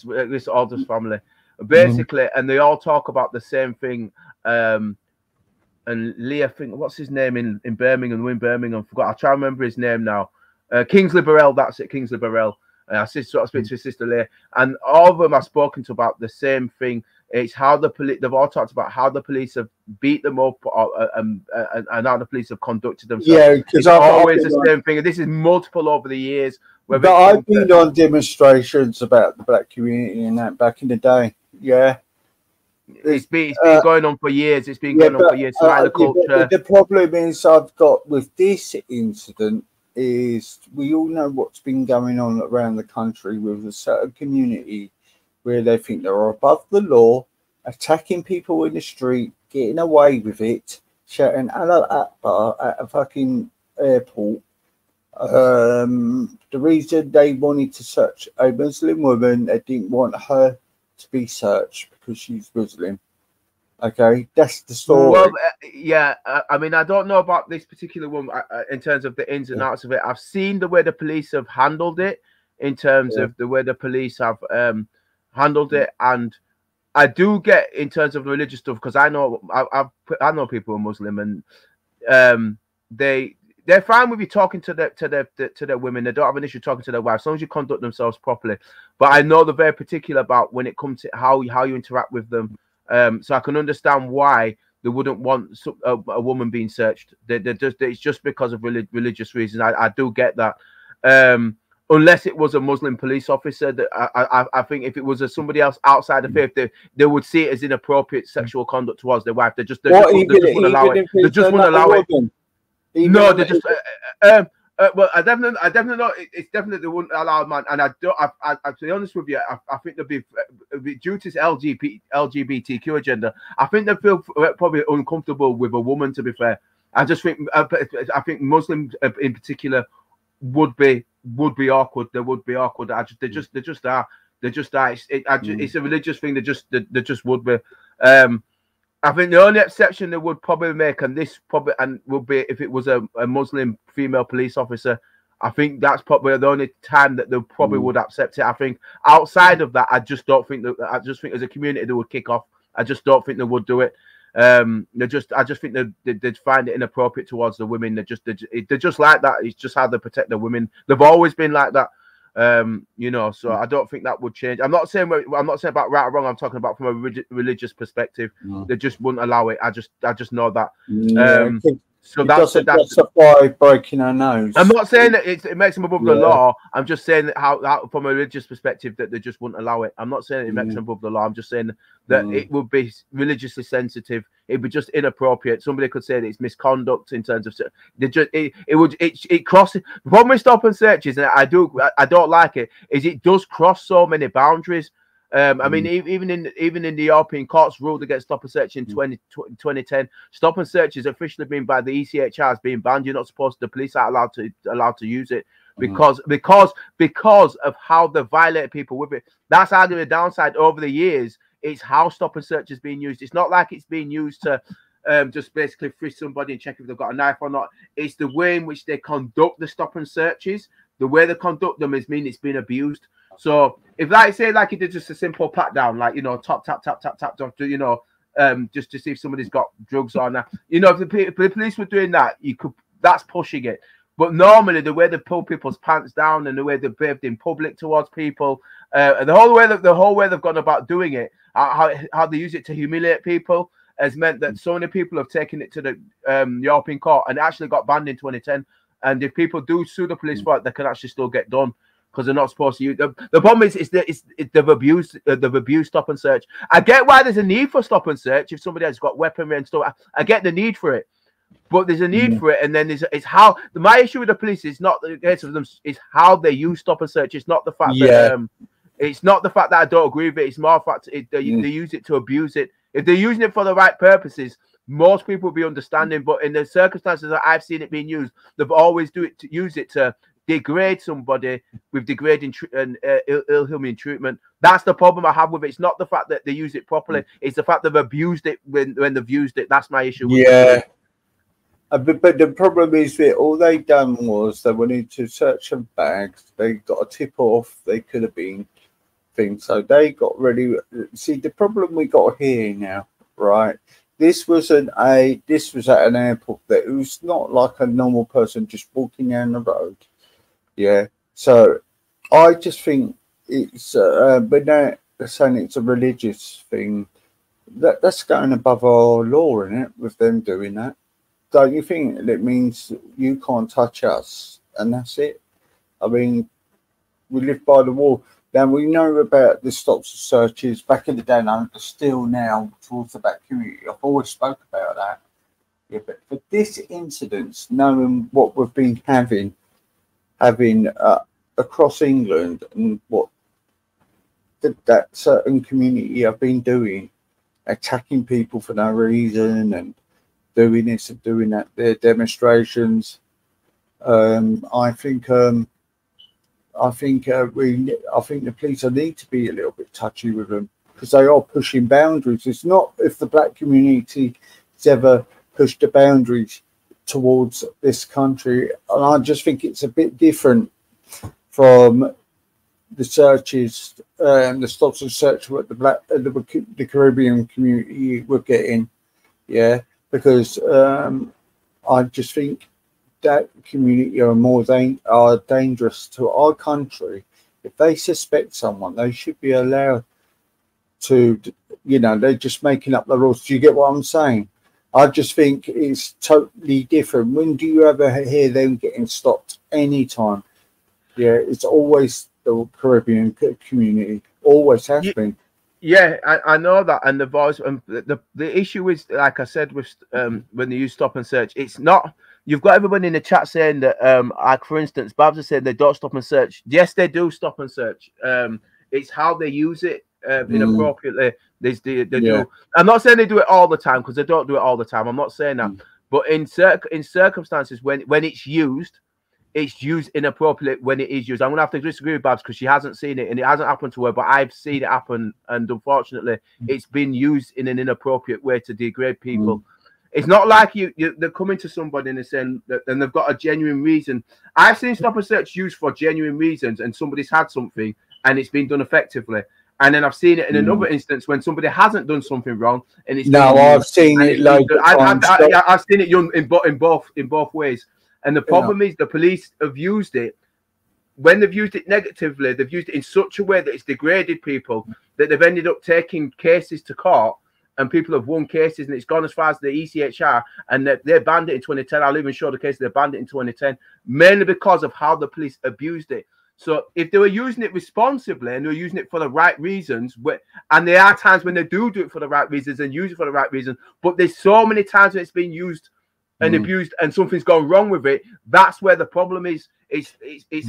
S7: Chris Alder's family. Basically, and they all talk about the same thing. Leah, what's his name in Birmingham? We're in Birmingham. I forgot. I'll try to remember his name now. Kingsley Burrell. That's it, Kingsley Burrell. I speak to his sister Leah, and all of them I've spoken to about the same thing. It's how the police. They've all talked about how the police have beat them up, and how the police have conducted themselves.
S1: Yeah, because
S7: it's always the same thing. This is multiple over the years.
S1: But I've been on demonstrations about the black community and that back in the day. Yeah.
S7: It's been going on for years. It's been going on for years. Culture.
S1: The problem is I've got with this incident is we all know what's been going on around the country with a certain community where they think they're above the law, attacking people in the street, getting away with it, shouting Allah Akbar at a fucking airport. The reason they wanted to search a Muslim woman, they didn't want her to be searched because she's Muslim. Okay, that's the story.
S7: Well, yeah, I mean, I don't know about this particular one in terms of the ins and outs of it. I've seen the way the police have handled it in terms of the way the police have handled it, and I do get in terms of religious stuff because I know people who are Muslim, and they're fine with you talking to their women. They don't have an issue talking to their wives as long as you conduct themselves properly. But I know they're very particular about when it comes to how you interact with them. So I can understand why they wouldn't want a woman being searched. It's just because of religious reasons. I do get that. Unless it was a Muslim police officer, that I think if it was somebody else outside the faith, they would see it as inappropriate sexual conduct towards their wife. They just wouldn't allow it. They just wouldn't allow it. No, they just. Well, I definitely know it's definitely they wouldn't allow a man, and I to be honest with you, I think they'll be due to this LGBTQ agenda. I think they feel probably uncomfortable with a woman. To be fair, I think Muslims in particular would be awkward. They would be awkward. They just are. It's a religious thing. They just would be. I think the only exception they would probably make, and this probably would be if it was a Muslim female police officer. I think that's probably the only time that they probably would accept it. I think outside of that, I just think as a community they would kick off. I just don't think they would do it. I just think they'd find it inappropriate towards the women. They're just like that. It's just how they protect the women. They've always been like that. So I don't think that would change. I'm not saying about right or wrong. I'm talking about from a religious perspective. They just wouldn't allow it. I just know that. So that's
S1: why breaking her nose.
S7: I'm not saying that it makes them above the law. I'm just saying that how from a religious perspective that they just wouldn't allow it. I'm not saying it makes them above the law. I'm just saying that it would be religiously sensitive. It'd be just inappropriate. Somebody could say that it's misconduct in terms of it crosses. The problem with stop and searches, and I don't like it, is it does cross so many boundaries. I mean, even in the European courts ruled against stop and search in 2010, stop and search is officially been by the ECHR has been banned. You're not supposed. The police are allowed to use it because of how they violate people with it. That's arguably the downside over the years. It's how stop and search is being used. It's not like it's being used to just basically frisk somebody and check if they've got a knife or not. It's the way in which they conduct the stop and searches. The way they conduct them is mean it's been abused. So if, like, say, like you did just a simple pat down, like, tap, just to see if somebody's got drugs or not. If the police were doing that, that's pushing it. But normally the way they pull people's pants down and the way they behaved in public towards people, and the whole way they've gone about doing it, how they use it to humiliate people, has meant that so many people have taken it to the European court and it actually got banned in 2010. And if people do sue the police for it, they can actually still get done because they're not supposed to use. The problem is they've abused stop and search. I get why there's a need for stop and search if somebody has got weaponry and stuff. I get the need for it, but there's a need for it, and then it's how my issue with the police is not the case of them. It's how they use stop and search. It's not the fact that it's not the fact that I don't agree with it. It's more fact they use it to abuse it. If they're using it for the right purposes, most people will be understanding. But in the circumstances that I've seen it being used, they've always use it to degrade somebody with degrading and ill-humane treatment. That's the problem I have with it. It's not the fact that they use it properly. It's the fact they've abused it when they've used it. That's my issue with it.
S1: But the problem is that all they done was they wanted to search some bags. They got a tip off. They could have been things. So they got ready. See, the problem we got here now, right, this was at an airport that it was not like a normal person just walking down the road. Yeah. So I just think it's but now they're saying it's a religious thing. That's going above our law, isn't it, with them doing that? Don't you think it means you can't touch us and that's it? I mean, we live by the wall. Now, we know about the stops and searches back in the day, and still now towards the black community. I've always spoke about that. Yeah, but for this incident, knowing what we've been having across England and what that certain community have been doing, attacking people for no reason and doing this and doing that, their demonstrations. I think the police need to be a little bit touchy with them because they are pushing boundaries. It's not if the black community has ever pushed the boundaries towards this country, and I just think it's a bit different from the searches, the stops and search what the Caribbean community were getting, yeah, because I just think that community are dangerous to our country. If they suspect someone, they should be allowed to, they're just making up the rules. Do you get what I'm saying? I just think it's totally different. When do you ever hear them getting stopped anytime? Yeah, it's always the Caribbean community, always has been.
S7: Yeah, I know that, and the voice, the issue is, like I said, with when they use stop and search, it's not. You've got everybody in the chat saying that, like for instance, Babs is saying they don't stop and search. Yes, they do stop and search. It's how they use it inappropriately. They do. I'm not saying they do it all the time because they don't do it all the time. I'm not saying that, but in circumstances when it's used inappropriately when it is used. I'm gonna have to disagree with Babs because she hasn't seen it and it hasn't happened to her, but I've seen it happen, and unfortunately, it's been used in an inappropriate way to degrade people. It's not like they're coming to somebody and they're saying that, and they've got a genuine reason. I've seen stop and search used for genuine reasons, and somebody's had something and it's been done effectively. And then I've seen it in another instance when somebody hasn't done something wrong, and it's
S1: I've seen it loads of times.
S7: I've seen it in both ways. And the problem is the police have used it. When they've used it negatively, they've used it in such a way that it's degraded people that they've ended up taking cases to court, and people have won cases, and it's gone as far as the ECHR, and they banned it in 2010. I'll even show the case they banned it in 2010, mainly because of how the police abused it. So if they were using it responsibly and they were using it for the right reasons, and there are times when they do it for the right reasons and use it for the right reasons, but there's so many times when it's been used and abused and something's gone wrong with it, that's where the problem is. It's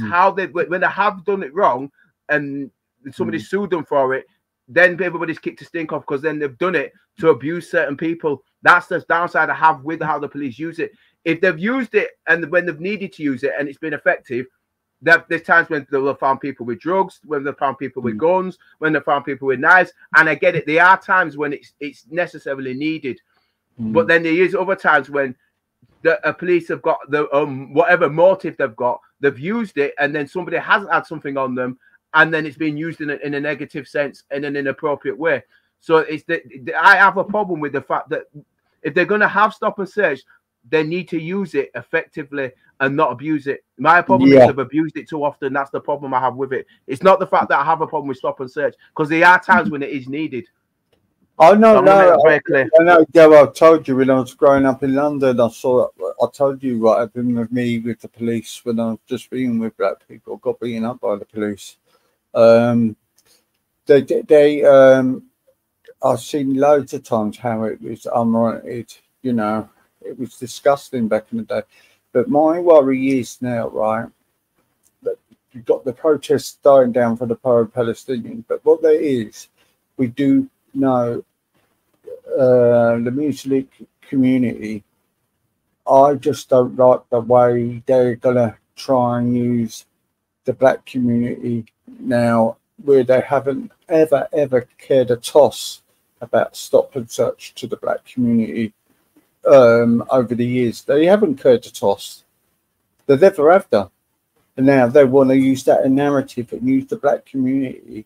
S7: how when they have done it wrong and somebody sued them for it, then everybody's kicked a stink off because then they've done it to abuse certain people. That's the downside I have with how the police use it. If they've used it and when they've needed to use it and it's been effective, there's times when they'll found people with drugs, when they've found people with guns, when they've found people with knives, and I get it. There are times when it's necessarily needed, but then there is other times when the police have got the whatever motive they've used it, and then somebody hasn't had something on them, and then it's being used in a negative sense in an inappropriate way. So I have a problem with the fact that if they're going to have stop and search, they need to use it effectively and not abuse it. My problem is they've abused it too often. That's the problem I have with it. It's not the fact that I have a problem with stop and search, because there are times when it is needed.
S1: I know, Joe, I told you when I was growing up in London, I told you what happened with me with the police when I was just being with black people, got beaten up by the police. I've seen loads of times how it was unwarranted, it was disgusting back in the day. But my worry is now, right, that you've got the protests dying down for the pro-Palestinian, but what there is, we do know the Muslim community, I just don't like the way they're going to try and use the black community now, where they haven't ever cared a toss about stop and search to the black community over the years. They haven't cared a toss. They never have done. And now they want to use that narrative and use the black community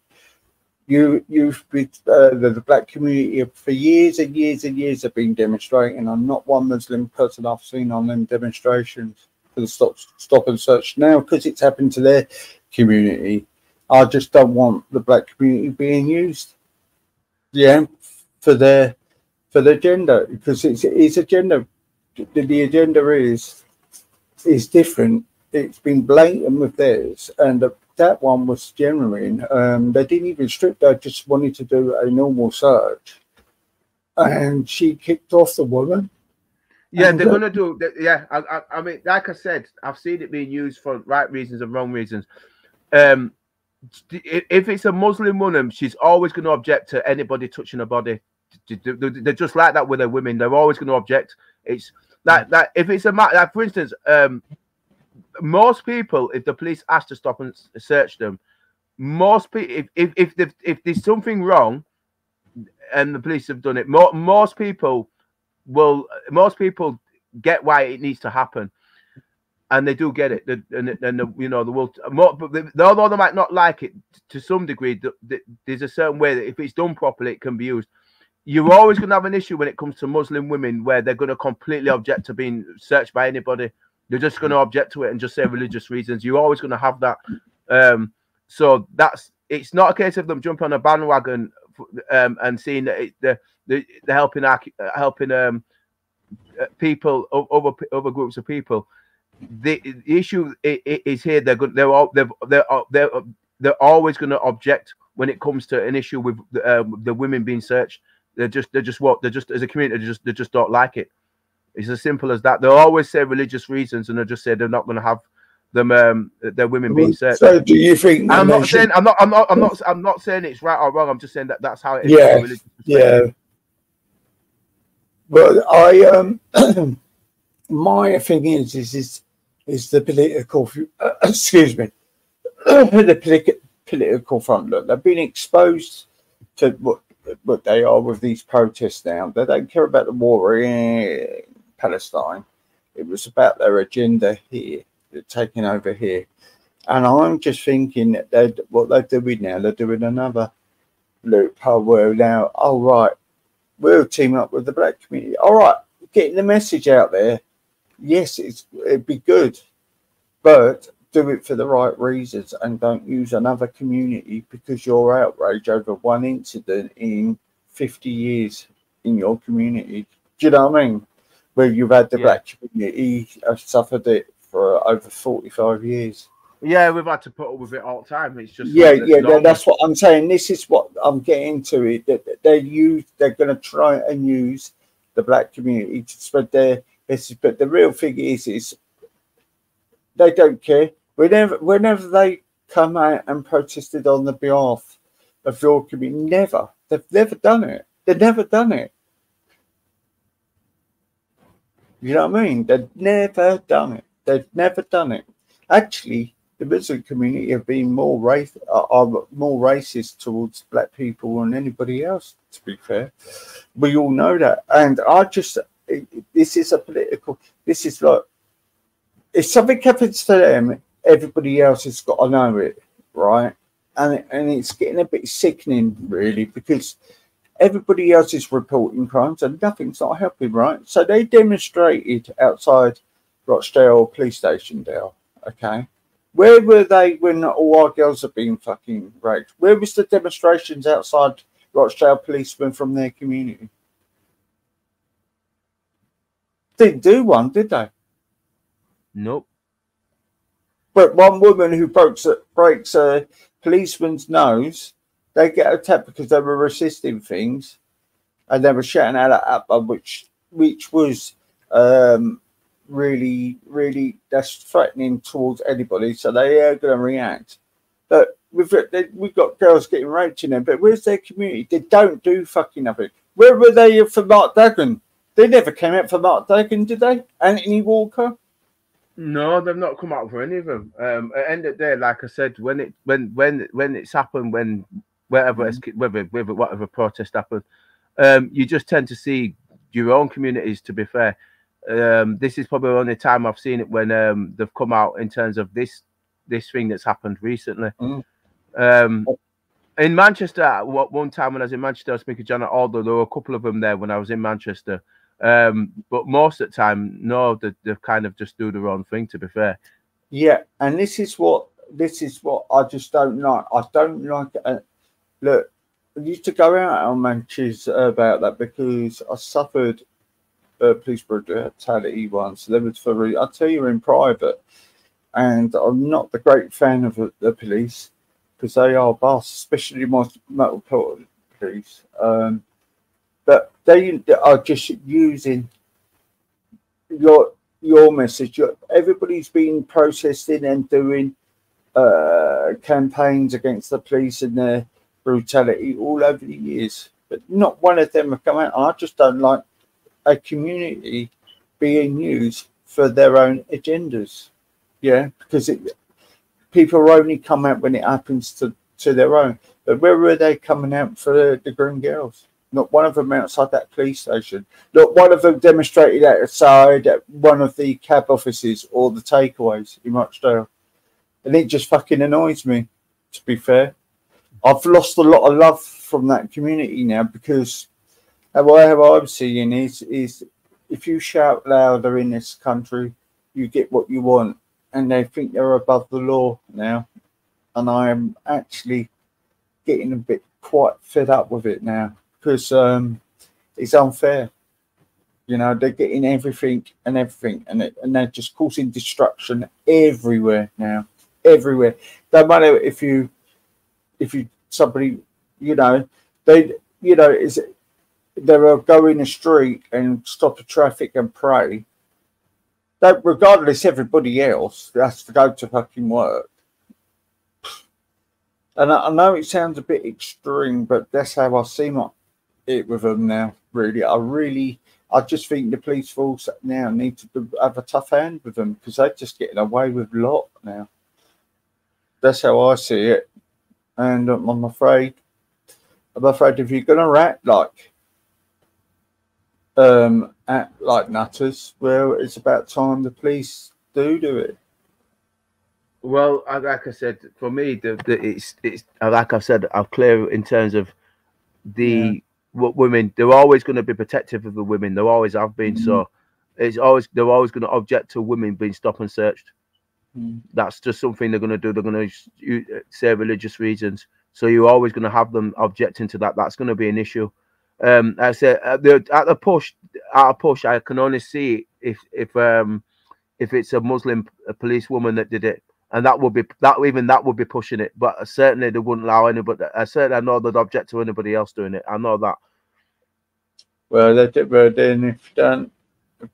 S1: you've been the black community for years and years and years have been demonstrating. I'm not one Muslim person I've seen on them demonstrations for the stop and search now because it's happened to their community. I just don't want the black community being used, for their agenda, because it's agenda. The agenda is different. It's been blatant with theirs, and that one was genuine. They didn't even strip. They just wanted to do a normal search, and she kicked off the woman.
S7: Yeah, they're gonna do. Yeah, I mean, like I said, I've seen it being used for right reasons and wrong reasons. If it's a Muslim woman, she's always going to object to anybody touching her body. They're just like that with their women. They're always going to object. It's like that. If it's a matter, like for instance, most people, if the police ask to stop and search them, most people, if there's something wrong, and the police have done it, most people get why it needs to happen. And they do get it, and you know, the world. Although they might not like it to some degree, there's a certain way that if it's done properly, it can be used. You're always going to have an issue when it comes to Muslim women, where they're going to completely object to being searched by anybody. They're just going to object to it and just say religious reasons. You're always going to have that. So it's not a case of them jumping on a bandwagon and seeing that they're helping people, other groups of people. The issue is here. They're always going to object when it comes to an issue with the women being searched. They're just as a community, they just don't like it. It's as simple as that. They'll always say religious reasons, and they'll just say they're not going to have them their women being searched.
S1: So, do you think?
S7: I'm not saying it's right or wrong. I'm just saying that's how it is.
S1: Yeah. But my thing is the political. Excuse me. The political front. Look, they've been exposed to what they are with these protests now. They don't care about the war in Palestine. It was about their agenda here. They're taking over here. And I'm just thinking that what they're doing now, they're doing another loophole where now, all right, we'll team up with the black community. All right, getting the message out there. Yes, it'd be good, but do it for the right reasons and don't use another community because you're outraged over one incident in 50 years in your community. Do you know what I mean? Where you've had the black community have suffered it for over 45 years.
S7: Yeah, we've had to put up with it all the time. It's just
S1: that's what I'm saying. This is what I'm getting to. It that they're going to try and use the black community to spread their message. But the real thing is they don't care. Whenever they come out and protested on the behalf of your community, they've never done it. They've never done it. You know what I mean? They've never done it. They've never done it. Actually, the Muslim community have been more racist towards black people than anybody else, to be fair. We all know that. And this is a political, this is like, if something happens to them, everybody else has got to know it, right? And it's getting a bit sickening, really, because everybody else is reporting crimes and nothing's not helping, right? So they demonstrated outside Rochdale police station, Dale, okay? Where were they when all our girls have been fucking raped? Where was the demonstrations outside Rochdale policemen from their community? Didn't do one, did they?
S7: Nope.
S1: But one woman who breaks a policeman's nose, they get attacked because they were resisting things, and they were shouting out at them, which was really, really, that's threatening towards anybody. So they are going to react. But we've got girls getting raped in there, but where's their community? They don't do fucking nothing. Where were they for Mark Duggan? They never came out for Mark Duggan, did they? Anthony Walker?
S7: No, they've not come out for any of them. At the end of the day, like I said, when it's happened, whatever protest happened, you just tend to see your own communities. To be fair, this is probably the only time I've seen it when they've come out in terms of this thing that's happened recently. In Manchester, one time when I was in Manchester, I was speaking to John Aldo. There were a couple of them there when I was in Manchester. But most of the time, no, they kind of just do their own thing, to be fair.
S1: Yeah, and this is what I just don't like. I don't like it. Look, I used to go out on Manchester about that because I suffered police brutality once. There was I'll tell you in private, and I'm not the great fan of the police because they are boss, especially my metal police. But they are just using your message. Everybody's been protesting and doing campaigns against the police and their brutality all over the years, but not one of them have come out. I just don't like a community being used for their own agendas. Yeah, because people only come out when it happens to their own. But where were they coming out for the Green Girls? Not one of them outside that police station. Not one of them demonstrated outside one of the cab offices or the takeaways in Rochdale. And it just fucking annoys me, to be fair. I've lost a lot of love from that community now because how I'm seeing is if you shout louder in this country, you get what you want. And they think they're above the law now. And I am actually getting a bit quite fed up with it now. Because it's unfair, you know. They're getting everything, and they're just causing destruction everywhere now, everywhere. Don't matter if you somebody, you know, they'll go in the street and stop the traffic and pray. That regardless, everybody else has to go to fucking work. And I know it sounds a bit extreme, but that's how I see it with them now. I just think the police force now need to have a tough hand with them because they're just getting away with a lot now. That's how I see it, and I'm afraid if you're gonna act like nutters, well, it's about time the police do it.
S7: Well, like I said, for me, it's like I said, I'm clear in terms of women. They're always going to be protective of the women. They always have been. So they're always going to object to women being stopped and searched. That's just something they're going to do. They're going to say religious reasons. So you're always going to have them objecting to that. That's going to be an issue. I said at a push, I can only see if it's a Muslim policewoman that did it. And that would be pushing it, but certainly they wouldn't allow anybody. I know they'd object to anybody else doing it. I know that.
S1: Well, then if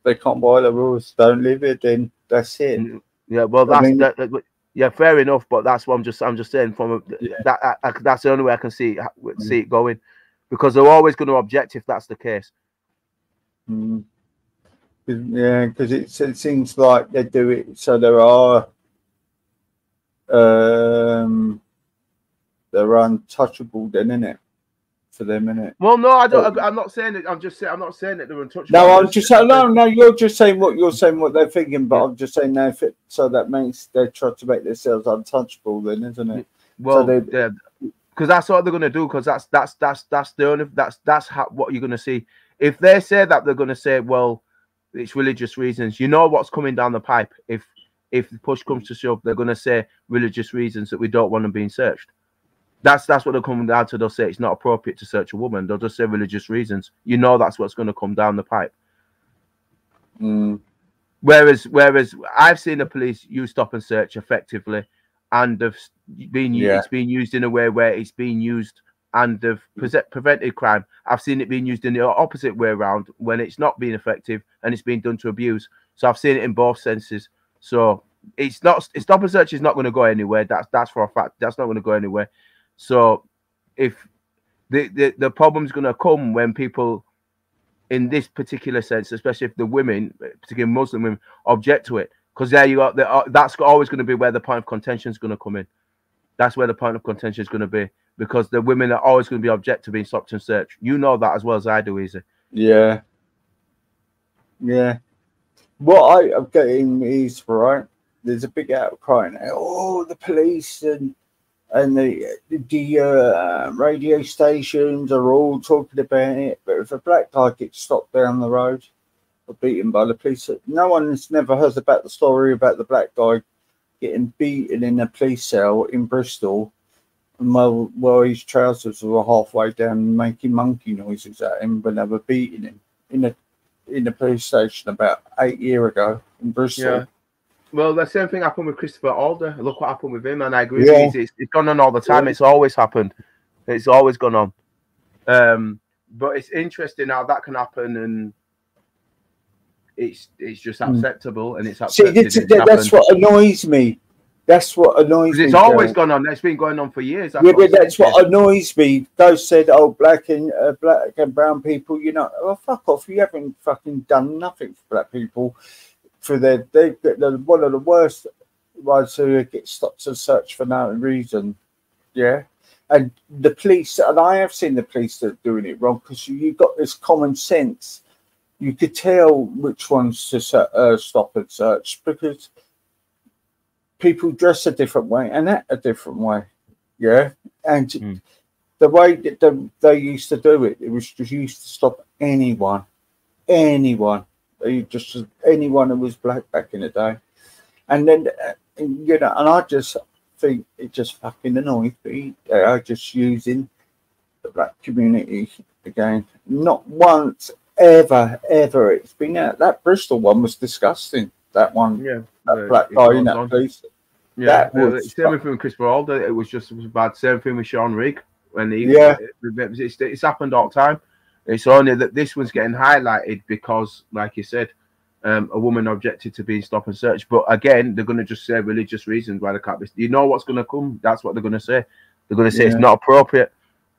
S1: they can't buy the rules, don't live it. Then that's it.
S7: Yeah, well, yeah, fair enough. But that's what I'm just saying. That's the only way I can see it going, because they're always going to object if that's the case.
S1: Yeah, because it seems like they do it so there are. They're untouchable then, innit? For them, innit?
S7: Well, no, I don't. I'm not saying it. I'm not saying that they're untouchable.
S1: No, I'm just saying. No. You're just saying what you're saying, what they're thinking. But I'm just saying now, so that means they try to make themselves untouchable, then, isn't it?
S7: Well, because that's what they're going to do. Because that's the only what you're going to see. If they say that, they're going to say, well, it's religious reasons. You know what's coming down the pipe. If the push comes to shove, they're going to say religious reasons that we don't want them being searched. That's what they're coming down to. They'll say it's not appropriate to search a woman. They'll just say religious reasons. You know that's what's going to come down the pipe. Whereas I've seen the police use stop and search effectively, and it's been used in a way where it's been used and have prevented crime. I've seen it being used in the opposite way around when it's not been effective and it's been done to abuse. So I've seen it in both senses. So stop and search is not going to go anywhere. That's for a fact. That's not going to go anywhere. So if the problem's going to come when people, in this particular sense, especially if the women, particularly Muslim women, object to it, because there you go. That's always going to be where the point of contention is going to come in. That's where the point of contention is going to be, because the women are always going to be object to being stopped and searched. You know that as well as I do, Easy.
S1: Yeah. What I am getting is, right, there's a big outcry now. Oh, the police and and the radio stations are all talking about it. But if a black guy gets stopped down the road or beaten by the police, no one's never heard about the story about the black guy getting beaten in a police cell in Bristol, and while his trousers were halfway down, making monkey noises at him when they were beating him in a police station about 8 years ago in Bristol.
S7: Yeah. Well, the same thing happened with Christopher Alder. Look what happened with him, and I agree with you. It's gone on all the time. It's always happened. It's always gone on. But it's interesting how that can happen, and it's just acceptable, and it's accepted.
S1: See, that's what annoys me. That's what annoys me.
S7: It's always gone on. It's been going on for years.
S1: Yeah, but that's what annoys me. Those said, "Oh, black and brown people," you know, well, fuck off. You haven't fucking done nothing for black people. They're one of the worst ones who get stopped and searched for no reason. Yeah, and the police, and I have seen the police that are doing it wrong, because you got this common sense. You could tell which ones to stop and search, because people dress a different way and act a different way. Yeah, and the way that they used to do it, it was just used to stop anyone. Just anyone who was black back in the day. And then, you know, and I just think it just fucking annoys me. They are just using the black community again. Not once, ever. It's been out. That Bristol one was disgusting. That one, that black guy in that place.
S7: Yeah, same with Christopher Alder. It was bad. Same thing with Sean Rigg. When it's happened all the time. It's only that this one's getting highlighted because, like you said, a woman objected to being stop and search. But again, they're going to just say religious reasons why they can't be. You know what's going to come? That's what they're going to say. They're going to say it's not appropriate.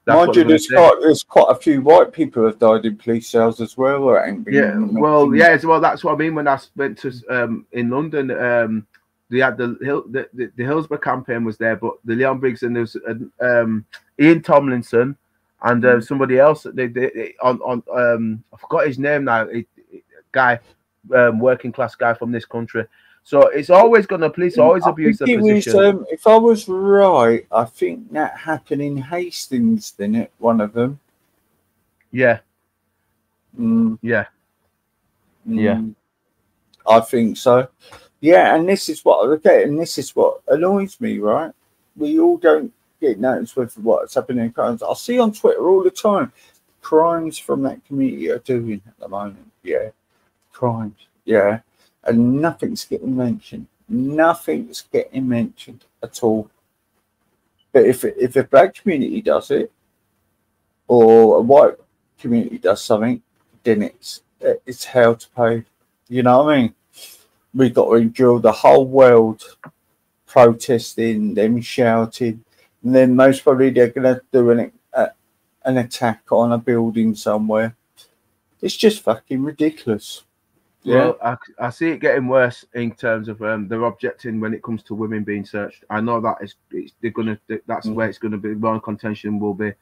S1: Mind you, there's quite a few white people have died in police cells as well.
S7: Well, that's what I mean. When I went to in London, they had the Hillsborough campaign was there, but the Leon Briggs, and there's Ian Tomlinson. And somebody else, I forgot his name now. Working class guy from this country. So it's always going to police always abuse the position.
S1: If I was right, I think that happened in Hastings, didn't it? One of them.
S7: Yeah.
S1: Yeah. I think so. Yeah, and this is what I look at, and this is what annoys me. Right? We all don't get noticed with what's happening in crimes. I see on Twitter all the time crimes from that community are doing at the moment. Yeah, crimes. Yeah, and nothing's getting mentioned. Nothing's getting mentioned at all. But if a black community does it, or a white community does something, then it's hell to pay. You know what I mean? We've got to endure the whole world protesting, them shouting. And then most probably they're going to do an attack on a building somewhere. It's just fucking ridiculous. Yeah,
S7: well, I see it getting worse in terms of they're objecting when it comes to women being searched. I know that that's where it's going to be. More contention will be.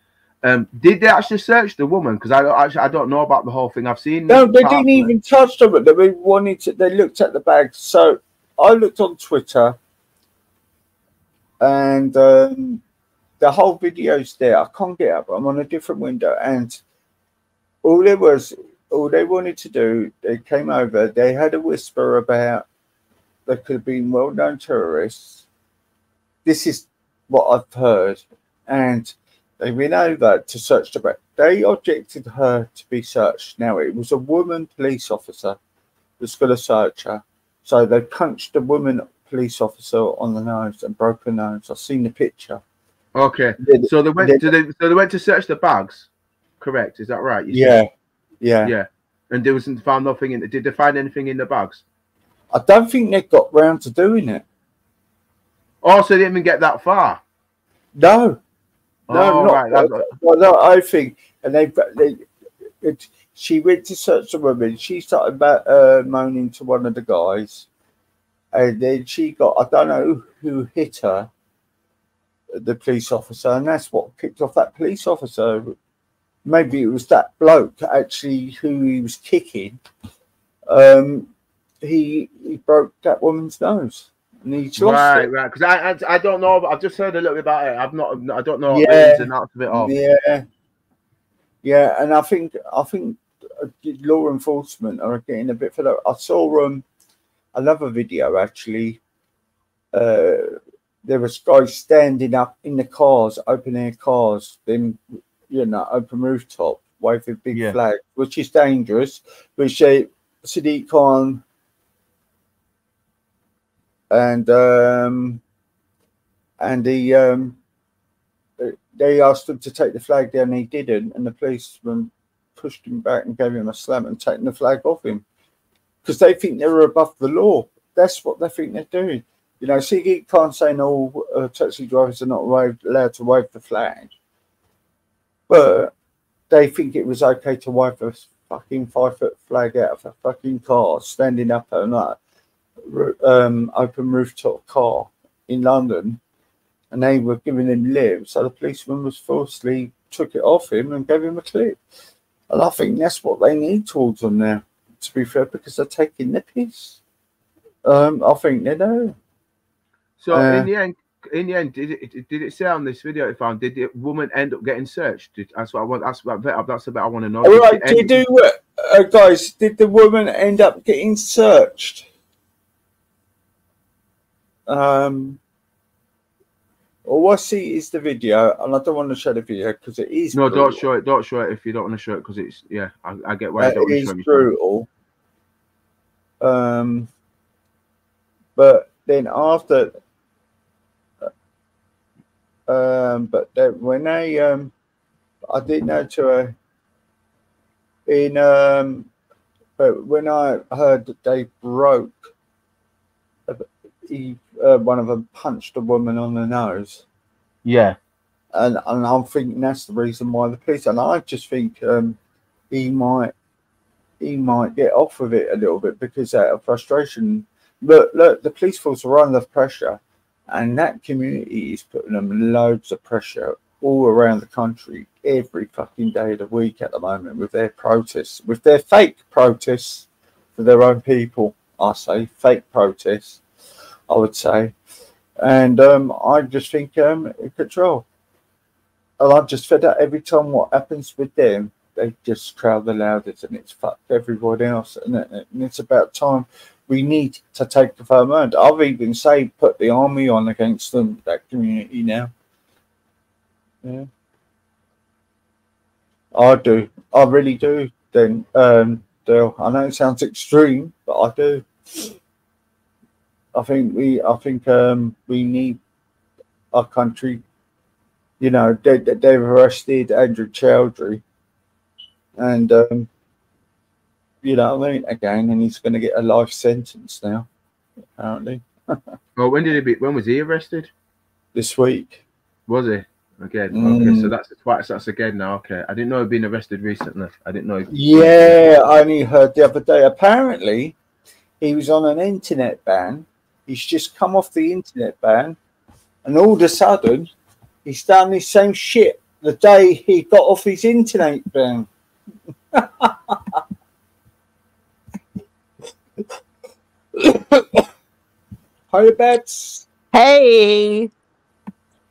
S7: Did they actually search the woman? Because I don't know about the whole thing. I've seen.
S1: No, they didn't even touch them. They wanted to. They looked at the bag. So I looked on Twitter, and the whole video's there. I can't get up. I'm on a different window, and all they wanted to do, they came over. They had a whisper about they could have been well-known terrorists. This is what I've heard, and they went over to search the bag. They objected her to be searched. Now it was a woman police officer that's going to search her, so they punched the woman police officer on the nose and broke her nose. I've seen the picture.
S7: Okay, so they went to search the bags. Correct, is that right?
S1: Yeah.
S7: And there wasn't found nothing in. Did they find anything in the bags?
S1: I don't think they got round to doing it.
S7: Oh, so they didn't even get that far.
S1: No,
S7: right.
S1: No, I think, and she went to search the woman. She started moaning to one of the guys, and then she got, I don't know who hit her, the police officer, and that's what kicked off that police officer. Maybe it was that bloke actually who he was kicking. He broke that woman's nose. and he's lost it.
S7: Right. Because I don't know. I've just heard a little bit about it. I don't know
S1: Yeah.
S7: the ins and outs of it all.
S1: Yeah, and I think law enforcement are getting a bit fed up. I saw another video actually. There was guys standing up in the cars, open air cars, then open rooftop, waving big flag, which is dangerous. Which Sadiq Khan and they asked him to take the flag down, he didn't, and the policeman pushed him back and gave him a slam and taken the flag off him because they think they're above the law. That's what they think they're doing. Sadiq Khan saying all taxi drivers are not allowed to wave the flag, but they think it was okay to wave a fucking 5-foot flag out of a fucking car, standing up at open rooftop car in London, and they were giving him live. So the policeman was forcibly took it off him and gave him a clip. And I think that's what they need towards them now, to be fair, because they're taking the piss. I think they do.
S7: So in the end, did it say on this video it found? Did the woman end up getting searched? That's what I want. That's the bit I want to know.
S1: All right, guys? Did the woman end up getting searched? All I see is the video, and I don't want to show the video because it is.
S7: No,
S1: brutal.
S7: don't show it. Don't show it if you don't want to show it because it's I get why you don't want to show it.
S1: It is brutal. But then after, but then when I did know to her but when I heard that they broke. One of them punched a woman on the nose.
S7: Yeah.
S1: And I'm thinking that's the reason why the police, and I just think he might get off with it a little bit because out of frustration. Look, the police force are under pressure, and that community is putting them loads of pressure all around the country every fucking day of the week at the moment with their protests, with their fake protests for their own people. I say fake protests, I would say. And I just think control. And I'm just fed up every time what happens with them, they just crowd the loudest and it's fucked everyone else. And it's about time we need to take the firm hand. I've even say put the army on against them, that community now. Yeah. I do. I really do. Then, Dale, I know it sounds extreme, but I do. I think we need our country. You know, they've arrested Andrew Chowdhury, and you know what I mean, again, and he's going to get a life sentence now, apparently.
S7: Well, when was he arrested?
S1: This week.
S7: Was he? Again. Okay, so that's twice. That's again now. Okay, I didn't know he'd been arrested recently. I didn't know.
S1: Yeah, I only heard the other day. Apparently, he was on an internet ban. He's just come off the internet ban, and all of a sudden, he's done the same shit the day he got off his internet ban. Hi, Bets.
S8: Hey.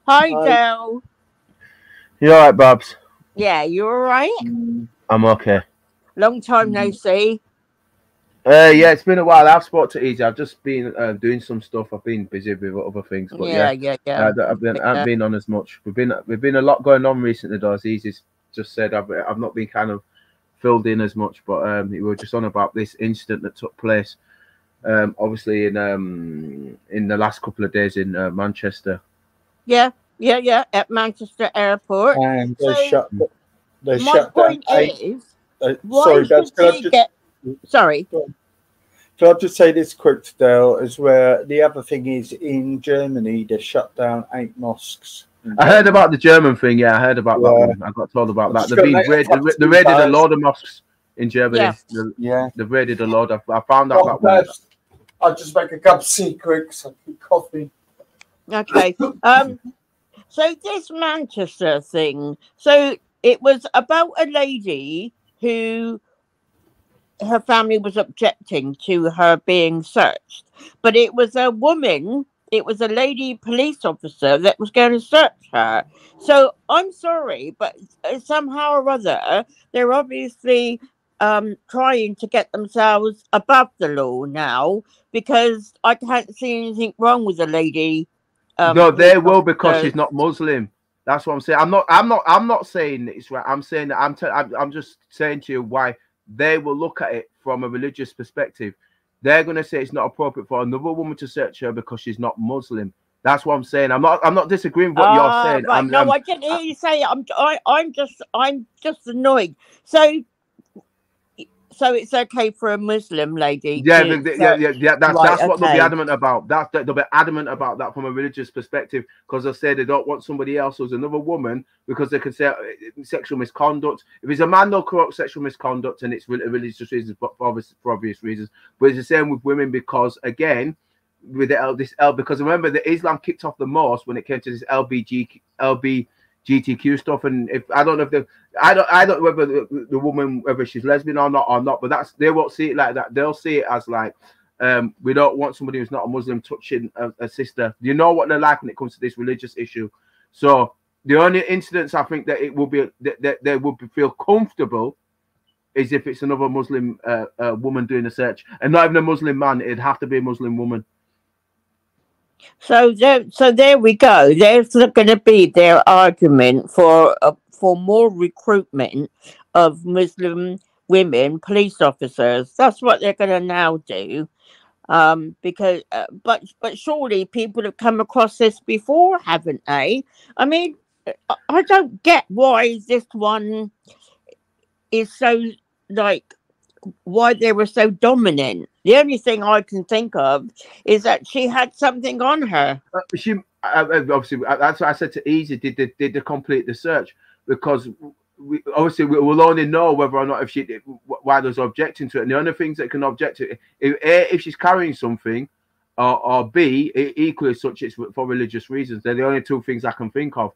S8: Hi, Del.
S7: You all right, Babs?
S8: Yeah, you all right?
S7: I'm okay.
S8: Long time no see.
S7: Yeah, it's been a while. I've spoke to Easy. I've just been doing some stuff. I've been busy with other things, but
S8: yeah.
S7: I've been on as much. We've been a lot going on recently, though. As Easy's just said, I've not been kind of filled in as much, but we were just on about this incident that took place. Obviously in the last couple of days in Manchester.
S8: Yeah, at Manchester Airport.
S1: And they
S8: So,
S1: shut down eight.
S8: Why should they get? Sorry.
S1: Can I just say this quick, Dale, as where the other thing is in Germany, they shut down 8 mosques.
S7: I heard about the German thing. Yeah, I heard about that one. I got told about that. They raided a load of mosques in Germany.
S1: Yeah.
S7: They raided a load. I found out that one.
S1: I'll just make a cup of tea quick, so I keep coffee.
S8: Okay. So this Manchester thing. So it was about a lady who her family was objecting to her being searched, but it was a woman. It was a lady police officer that was going to search her. So I'm sorry, but somehow or other, they're obviously trying to get themselves above the law now, because I can't see anything wrong with a lady.
S7: No, they will, because she's not Muslim. That's what I'm saying. I'm not saying it's right. I'm saying that I'm just saying to you why they will look at it from a religious perspective. They're going to say it's not appropriate for another woman to search her because she's not Muslim. That's what I'm saying. I'm not disagreeing with what you're saying.
S8: Right. I didn't hear you say it. I'm just annoyed. So it's okay for a Muslim lady.
S7: Yeah. That's what they'll be adamant about. They'll be adamant about that from a religious perspective, because they say they don't want somebody else who's another woman, because they can say sexual misconduct. If it's a man, they'll correct sexual misconduct, and it's religious reasons, but for obvious reasons. But it's the same with women, because again, with because remember that Islam kicked off the most when it came to this LGBTQ stuff, and if I don't know whether the woman, whether she's lesbian or not, but they won't see it like that. They'll see it as like, we don't want somebody who's not a Muslim touching a sister. You know what they're like when it comes to this religious issue. So the only incidents I think that it will be that they would feel comfortable is if it's another Muslim woman doing the search, and not even a Muslim man. It'd have to be a Muslim woman.
S8: So there we go. There's going to be their argument for more recruitment of Muslim women police officers. That's what they're going to now do. Because but surely people have come across this before, haven't they? I mean, I don't get why this one is so like, why they were so dominant. The only thing I can think of is that she had something on her.
S7: She obviously, that's what I said to Easy. Did they complete the search? Because we will only know whether or not why there's objecting to it. And the only things that can object to it, if she's carrying something, or B, equally such, it's for religious reasons. They're the only two things I can think of.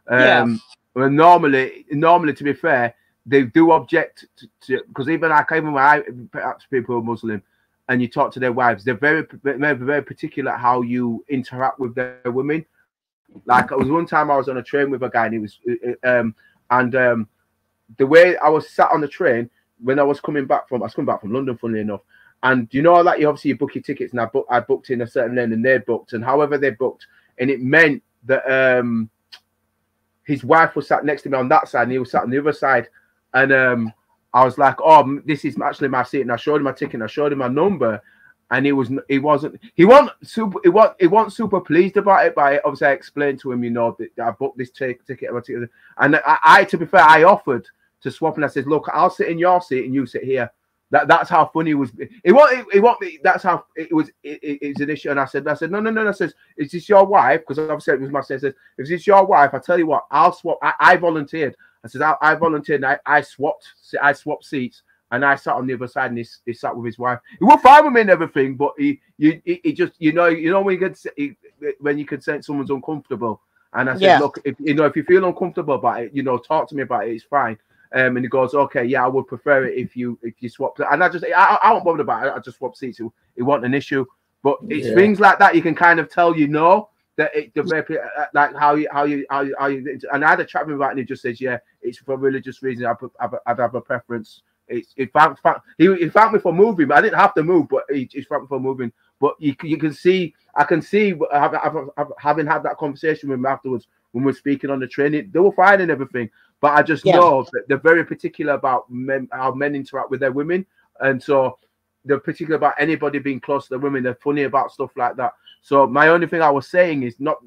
S7: Well, normally, to be fair, they do object to, because even when I perhaps people who are Muslim and you talk to their wives, they're very particular how you interact with their women. Like, it was one time I was on a train with a guy, and he was the way I was sat on the train when I was coming back from London, funnily enough. And you know, like, you book your tickets, and I booked in a certain lane, and they booked, and however they booked, and it meant that his wife was sat next to me on that side, and he was sat on the other side. And I was like, oh, this is actually my seat. And I showed him my ticket, and I showed him my number. And he wasn't super pleased about it. But obviously I explained to him, you know, that I booked this ticket. And I, to be fair, I offered to swap, and I said, look, I'll sit in your seat and you sit here. That's how funny it was. That's how it was. It's an issue. And I said, no. I says, is this your wife? Because obviously it was my sister. If this your wife, I tell you what, I'll swap. I volunteered. I said, I volunteered, and I swapped seats, and I sat on the other side, and he sat with his wife. He was fine with me and everything, but he just, you know when you can sense someone's uncomfortable. And I said, look, if you feel uncomfortable about it, you know, talk to me about it. It's fine. And he goes, okay, yeah, I would prefer it if you swap. And I won't bother about it. I just swap seats. It wasn't an issue. But it's things like that you can kind of tell, you know, that like how you. And I had a chat with him about it, and he just says, yeah, it's for religious reasons. I'd have a preference. He thanked me for moving, but I didn't have to move. But he thanked me for moving. But you can see, I can see, having had that conversation with him afterwards when we're speaking on the train, they were fine and everything. But I just know that they're very particular about how men interact with their women. And so they're particular about anybody being close to their women. They're funny about stuff like that. So my only thing I was saying is not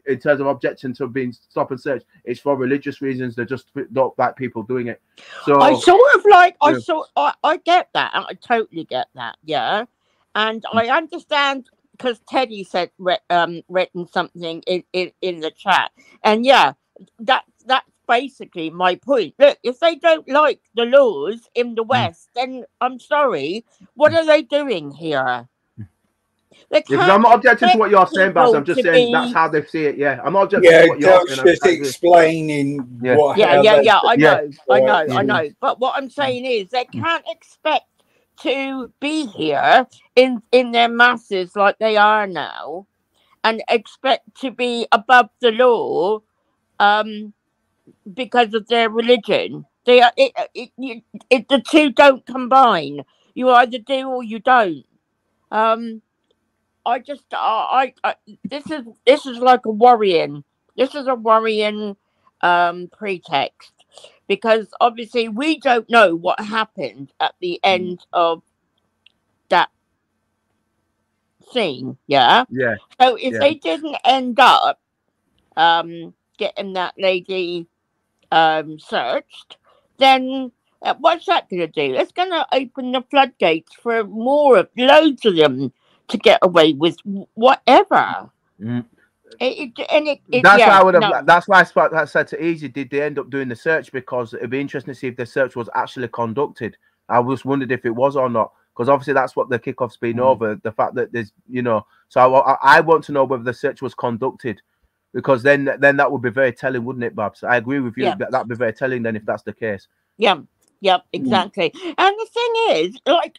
S7: in terms of objection to being stop and search. It's for religious reasons. They just don't like people doing it. So
S8: I sort of like, I get that. I totally get that. Yeah. And I understand, because Teddy said, written something in the chat. And yeah, that's basically my point. Look, if they don't like the laws in the West, then I'm sorry, what are they doing here? They
S7: Because
S8: can't
S7: I'm not objecting to what you're saying, Babs. I'm
S8: people
S7: just
S8: to
S7: saying that's
S8: be-
S7: how they see it. Yeah, I'm not objecting
S1: Yeah,
S7: to what you're
S1: Del's
S7: saying.
S1: just explaining
S7: Yeah.
S1: what.
S8: Yeah,
S1: how
S8: yeah,
S1: they-
S8: yeah. I
S7: Yeah.
S8: know, I know, I
S1: Yeah.
S8: know. But what I'm saying is, they can't expect to be here in their masses like they are now, and expect to be above the law, because of their religion. They are. The two don't combine. You either do or you don't. I just, this is like a worrying. This is a worrying pretext, because obviously we don't know what happened at the end of that scene. Yeah.
S7: Yeah.
S8: So if
S7: Yeah.
S8: they didn't end up getting that lady searched, then what's that going to do? It's going to open the floodgates for loads of them to get away with whatever.
S7: Mm.
S8: That's
S7: why I would have. That's why I said to Easy, did they end up doing the search? Because it'd be interesting to see if the search was actually conducted. I was wondered if it was or not, because obviously that's what the kickoff's been over. The fact that there's, so I want to know whether the search was conducted, because then that would be very telling, wouldn't it, Babs? I agree with you.
S8: Yeah.
S7: That'd be very telling then if that's the case.
S8: Yeah. Yep, exactly. And the thing is,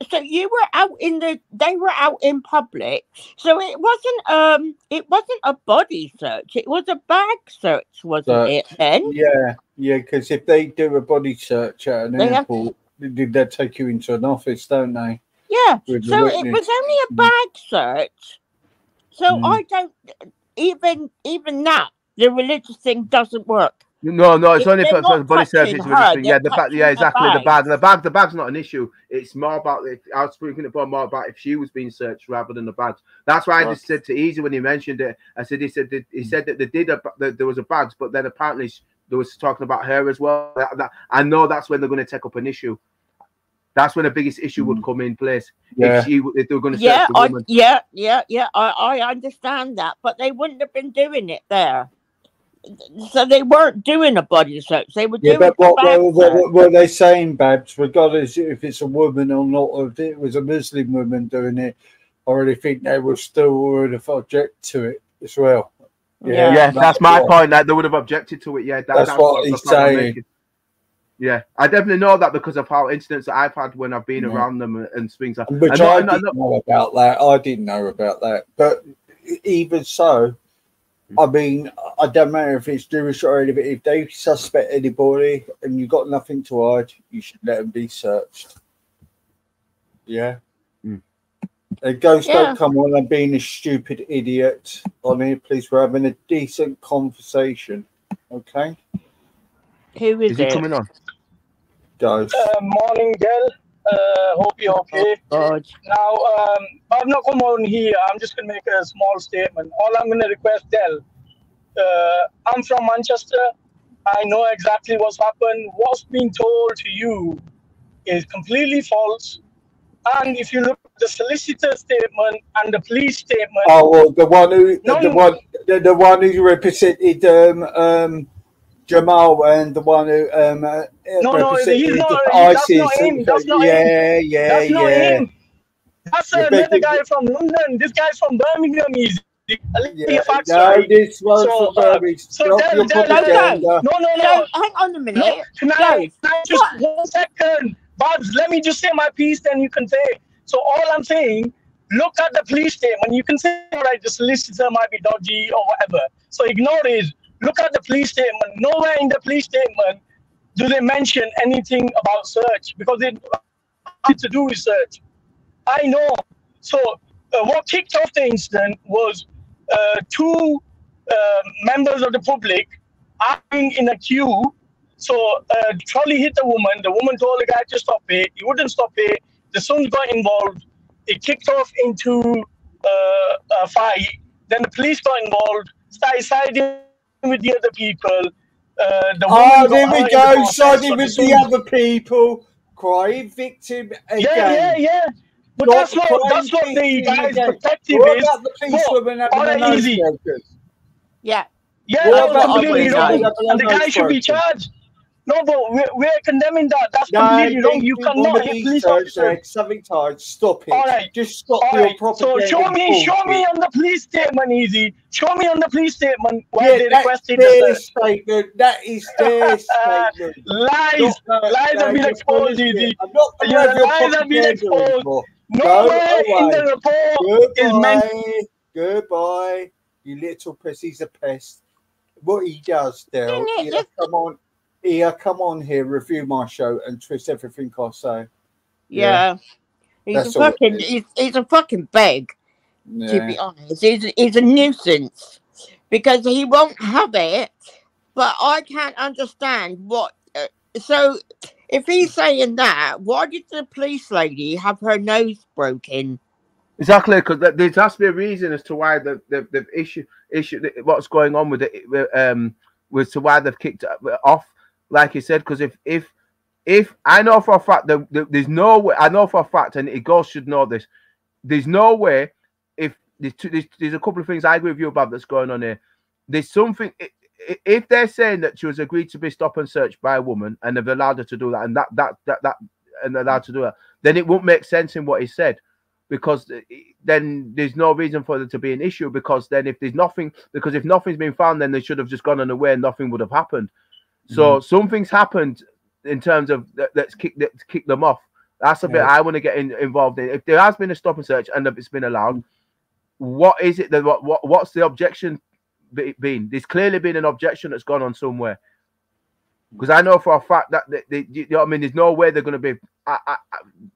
S8: so you were out they were out in public, so it wasn't a body search, it was a bag search, wasn't it then?
S1: Yeah, because if they do a body search at an airport, they take you into an office, don't they?
S8: Yeah, so it was only a bag search. So I don't, even that, the religious thing doesn't work.
S7: No, it's only for body search. Yeah, exactly. The bag's not an issue. It's more about I was speaking more about if she was being searched rather than the bags. That's why I just said to Easy when he mentioned it. I said he said that they did there was a bags, but then apparently there was talking about her as well. I know that's when they're going to take up an issue. That's when the biggest issue would come in place.
S1: Yeah.
S7: If they were going to search the woman.
S8: I understand that, but they wouldn't have been doing it there. So they weren't doing a body search. They were doing
S1: but what were they saying, Babs? Regardless if it's a woman or not, or if it was a Muslim woman doing it, I really think they would have object to it as well.
S7: Yeah, that's my point. That they would have objected to it. Yeah,
S1: that's what he's saying.
S7: Yeah, I definitely know that because of how incidents that I've had when I've been around them and things like that.
S1: Which I didn't know about that. I didn't know about that. But even so, I mean, I don't matter if it's Jewish or anything. If they suspect anybody and you've got nothing to hide, you should let them be searched. Yeah. And Ghost, don't come on and being a stupid idiot on here, please. We're having a decent conversation. Okay?
S8: Who is
S7: he coming on?
S1: Ghost.
S9: Morning, Del. Hope you're okay. Now, I've not come on here. I'm just going to make a small statement. All I'm going to request, Del, I'm from Manchester. I know exactly what's happened. What's been told to you is completely false. And if you look at the solicitor statement and the police statement...
S1: Oh, well, the one who represented Jamal and the one who represented ISIS.
S9: That's not him. That's another guy from London. This guy's from Birmingham. He's
S1: this one's from Birmingham.
S8: No. Hang on a minute.
S9: Can I just 1 second? Babs, let me just say my piece, then you can say. So all I'm saying, look at the police statement. You can say, right, the solicitor might be dodgy or whatever. So ignore it. Look at the police statement. Nowhere in the police statement do they mention anything about search, because it had to do with search. I know. So what kicked off the incident was two members of the public arguing in a queue. So the trolley hit the woman. The woman told the guy to stop it. He wouldn't stop it. The sons got involved. It kicked off into a fight. Then the police got involved, started siding with the other people.
S1: There we go, siding with the other people. Crying victim again.
S9: Yeah. But that's what the guy's protective is.
S1: About the policewoman having
S9: all easy.
S8: Yeah.
S9: Yeah, that was completely wrong. And the guy should be charged. No, but we're condemning that. That's completely wrong. You cannot hit police officers.
S1: Something tired. Stop it.
S9: All right.
S1: Just stop
S9: All
S1: your
S9: right. So
S1: propaganda.
S9: show me on the police statement, Easy. Show me on the police statement why they
S1: that's
S9: requested
S1: their
S9: the
S1: statement. That is their statement.
S9: Lies. Lies have been exposed, Easy.
S1: I'm not going to have your
S9: lies have been
S1: propaganda
S9: exposed.
S1: anymore.
S9: Nowhere in the report is meant.
S1: Goodbye. You little pest. He's a pest. What he does, Del, come on here, review my show and twist everything I say.
S8: Yeah. He's a fucking beg, to be honest. He's a nuisance because he won't have it, but I can't understand what. So if he's saying that, why did the police lady have her nose broken?
S7: Exactly, because there has to be a reason as to why the issue what's going on with it, with to why they've kicked it off. Like you said, because if I know for a fact that there's no way, I know for a fact, and Ghost should know this, there's no way. If there's a couple of things I agree with you about that's going on here. There's something. If they're saying that she was agreed to be stop and searched by a woman and they've allowed her to do that, and that and allowed to do that, then it won't make sense in what he said. Because then there's no reason for there to be an issue. Because then if nothing's been found, then they should have just gone on away and nothing would have happened. So something's happened in terms of let's kick them off. That's a bit I want to get involved in. If there has been a stop and search and it's been allowed, what is it that what's the objection been? There's clearly been an objection that's gone on somewhere. Because I know for a fact that you know what I mean. There's no way they're going to be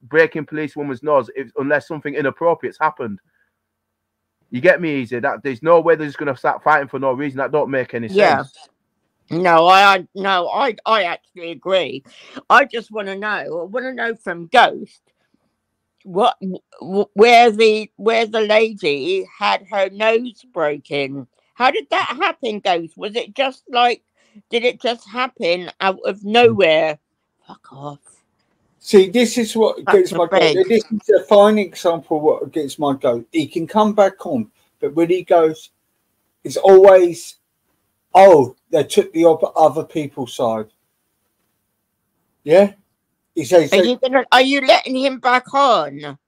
S7: breaking policewoman's nose unless something inappropriate's happened. You get me, Easy? That there's no way they're just going to start fighting for no reason. That don't make any sense.
S8: No, I actually agree. I just want to know. I want to know from Ghost where the lady had her nose broken. How did that happen, Ghost? Was it just like? Did it just happen out of nowhere? Fuck off.
S1: See, this is what gets my goat. This is a fine example of what gets my goat. He can come back on, but when he goes, it's always, oh, they took the other people's side. Yeah? He says,
S8: are you letting him back on?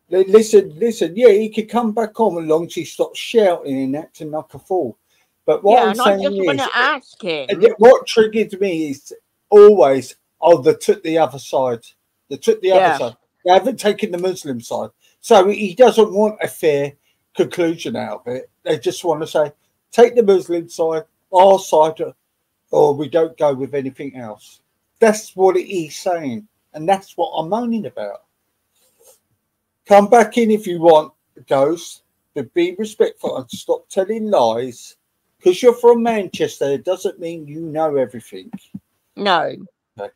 S1: Listen, yeah, he could come back on as long as he stops shouting and acting like a fool. But what I'm saying
S8: I just want to ask him.
S1: What triggered me is always, oh, they took the other side. They took the other side. They haven't taken the Muslim side. So he doesn't want a fair conclusion out of it. They just want to say, take the Muslim side, our side, or we don't go with anything else. That's what he's saying. And that's what I'm moaning about. Come back in if you want, Ghost, but be respectful and stop telling lies. Because you're from Manchester, it doesn't mean you know everything.
S8: No.
S1: Okay.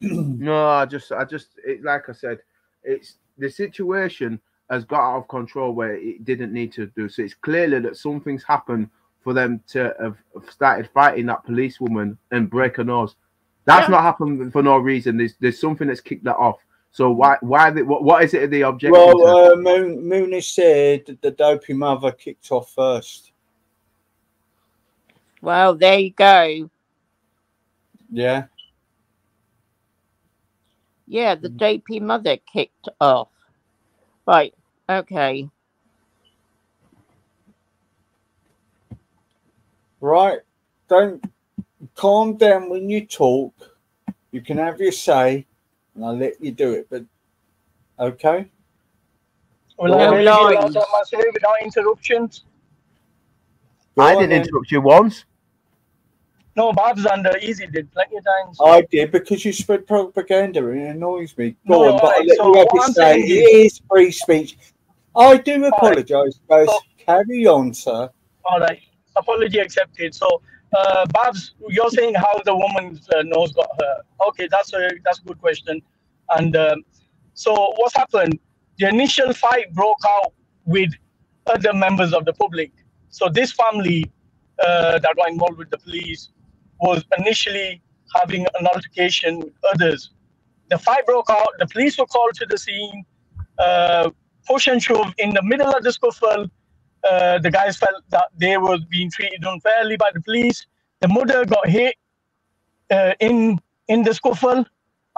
S7: No, I just, like I said, it's the situation has got out of control where it didn't need to do. So it's clearly that something's happened for them to have started fighting that policewoman and break her nose. That's not happened for no reason. There's something that's kicked that off. So why what is it the objection?
S1: Well, Mooney said the dopey mother kicked off first.
S8: Well, there you go.
S1: Yeah.
S8: Yeah, the dopey mother kicked off. Right. Okay.
S1: Right. Don't calm down when you talk. You can have your say, and I'll let you do it. But okay.
S9: Well, I say without interruptions.
S7: I didn't interrupt you once.
S9: No, Babs and Easy did plenty of times.
S1: I did because you spread propaganda and it annoys me. Go
S9: No,
S1: on, but
S9: right,
S1: I'll let you have to say it is free speech. I do apologise, guys. Carry on, sir.
S9: All right. Apology accepted. So, Babs, you're saying how the woman's nose got hurt. Okay, that's a good question. And so what's happened? The initial fight broke out with other members of the public. So this family that got involved with the police was initially having an altercation with others. The fight broke out. The police were called to the scene. Push and shove in the middle of the scuffle. The guys felt that they were being treated unfairly by the police. The mother got hit in the scuffle,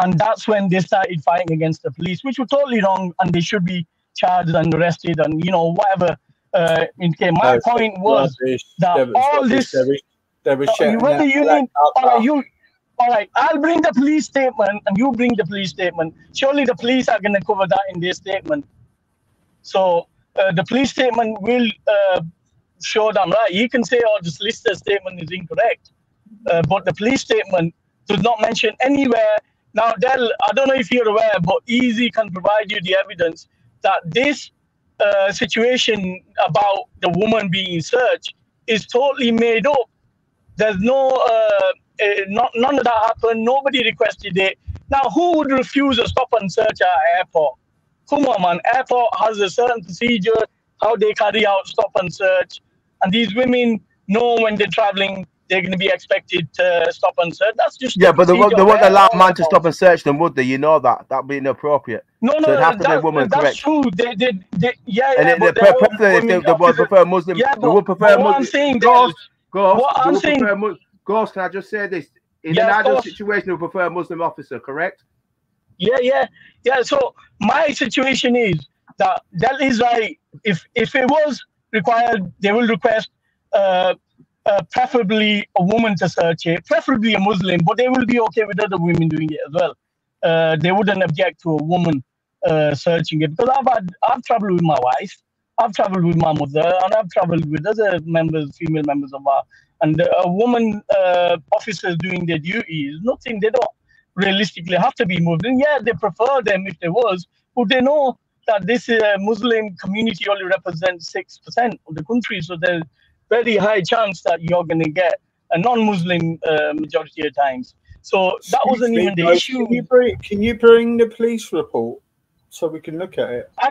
S9: and that's when they started fighting against the police, which was totally wrong, and they should be charged and arrested, and whatever. My point was that all this. Whether you need, all right, I'll bring the police statement, and you bring the police statement. Surely the police are going to cover that in their statement. So the police statement will show them right. You can say, "Oh, the solicitor's statement is incorrect," but the police statement does not mention anywhere. Now, Del, I don't know if you're aware, but Easy can provide you the evidence that this situation about the woman being searched is totally made up. There's none of that happened. Nobody requested it. Now, who would refuse a stop and search at an airport? Come on, man. Airport has a certain procedure, how they carry out stop and search. And these women know when they're traveling, they're going to be expected to stop and search. That's just
S7: but they won't allow a man to stop and search them, would they? You know that. That'd be inappropriate.
S9: No,
S7: so it'd have to be a woman,
S9: that's
S7: correct?
S9: True. They
S7: And they would prefer Muslim.
S9: Yeah,
S7: they would prefer
S9: Muslim. I'm saying,
S7: Ghost, can I just say this? In an ideal situation, they would prefer a Muslim officer, correct?
S9: Yeah. So my situation is that is right. If it was required, they will request preferably a woman to search it, preferably a Muslim, but they will be okay with other women doing it as well. They wouldn't object to a woman searching it, because I've traveled with my wife, I've traveled with my mother, and I've traveled with other female members of our, and a woman officers doing their duty is nothing. They don't realistically have to be Muslim. Yeah, they prefer them if there was, but they know that this Muslim community only represents 6% of the country, so there's very high chance that you're going to get a non-Muslim majority of times. So that wasn't even the issue.
S1: Can you bring the police report so we can look at it?
S9: I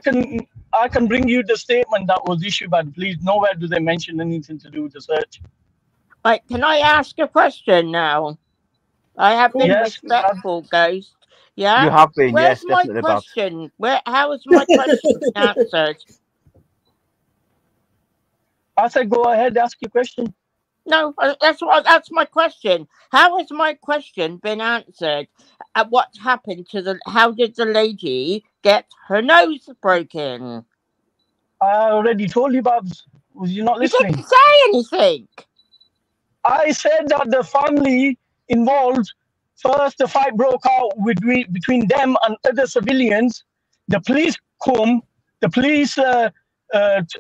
S9: can bring you the statement that was issued by the police. Nowhere do they mention anything to do with the search.
S8: Right, can I ask a question now? I have been respectful, Ghost. Yeah,
S7: you have been.
S8: Where's
S7: yes, definitely.
S8: My question? How is my question answered?
S9: I said, go ahead, ask your question.
S8: No, that's my question. How has my question been answered? What happened to how did the lady get her nose broken?
S9: I already told you, Babs. Was you not listening?
S8: You didn't say anything.
S9: I said that the family involved, first the fight broke out between them and other civilians. The police come. The police,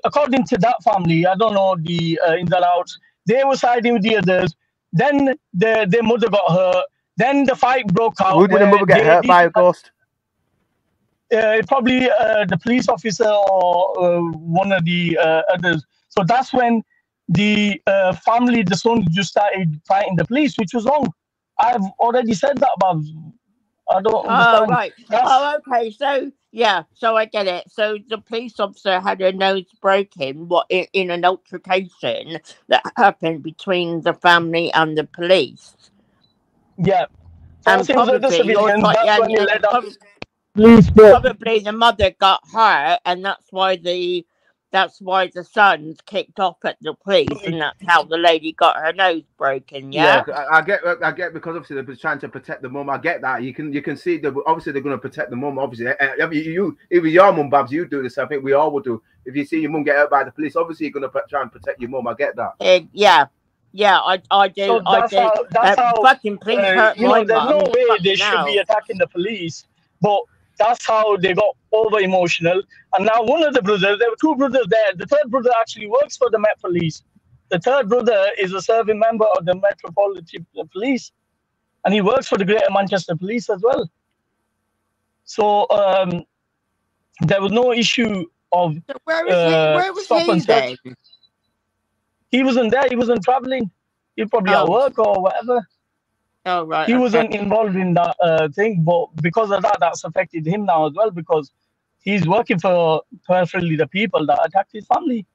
S9: according to that family, I don't know the ins and outs, they were siding with the others. Then their mother got hurt. Then the fight broke out.
S7: Who did the mother get hurt by, a Ghost?
S9: Probably the police officer or one of the others. So that's when the family, the son, just started fighting the police, which was wrong. I've already said that, but I don't understand.
S8: Oh, right. Oh, okay. So, yeah, so I get it. So the police officer had her nose broken in an altercation that happened between the family and the police.
S9: Yeah.
S8: And probably the mother got hurt, and that's why the sons kicked off at the police, and that's how the lady got her nose broken. Yeah,
S7: I get because obviously they're trying to protect the mum. I get that. You can see that obviously they're going to protect the mum. Obviously, if your mum, Babs, you do this. I think we all would do. If you see your mum get hurt by the police, obviously you're going to try and protect your mum. I get that.
S8: Yeah, I do.
S9: So that's how
S8: fucking police hurt my
S9: there's
S8: mum.
S9: no way they should be attacking the police, but that's how they got over emotional. And now one of the brothers, there were two brothers there. The third brother actually works for the Met Police. The third brother is a serving member of the Metropolitan Police, and he works for the Greater Manchester Police as well. So there was no issue of
S8: where was he then?
S9: He wasn't there. He wasn't traveling. He probably at work or whatever.
S8: Oh, right.
S9: He wasn't involved in that thing, but because of that, that's affected him now as well, because he's working for peripherally the people that attacked his family.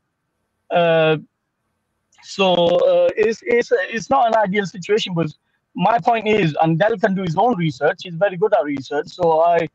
S9: So it's not an ideal situation, but my point is, and Del can do his own research. He's very good at research, so I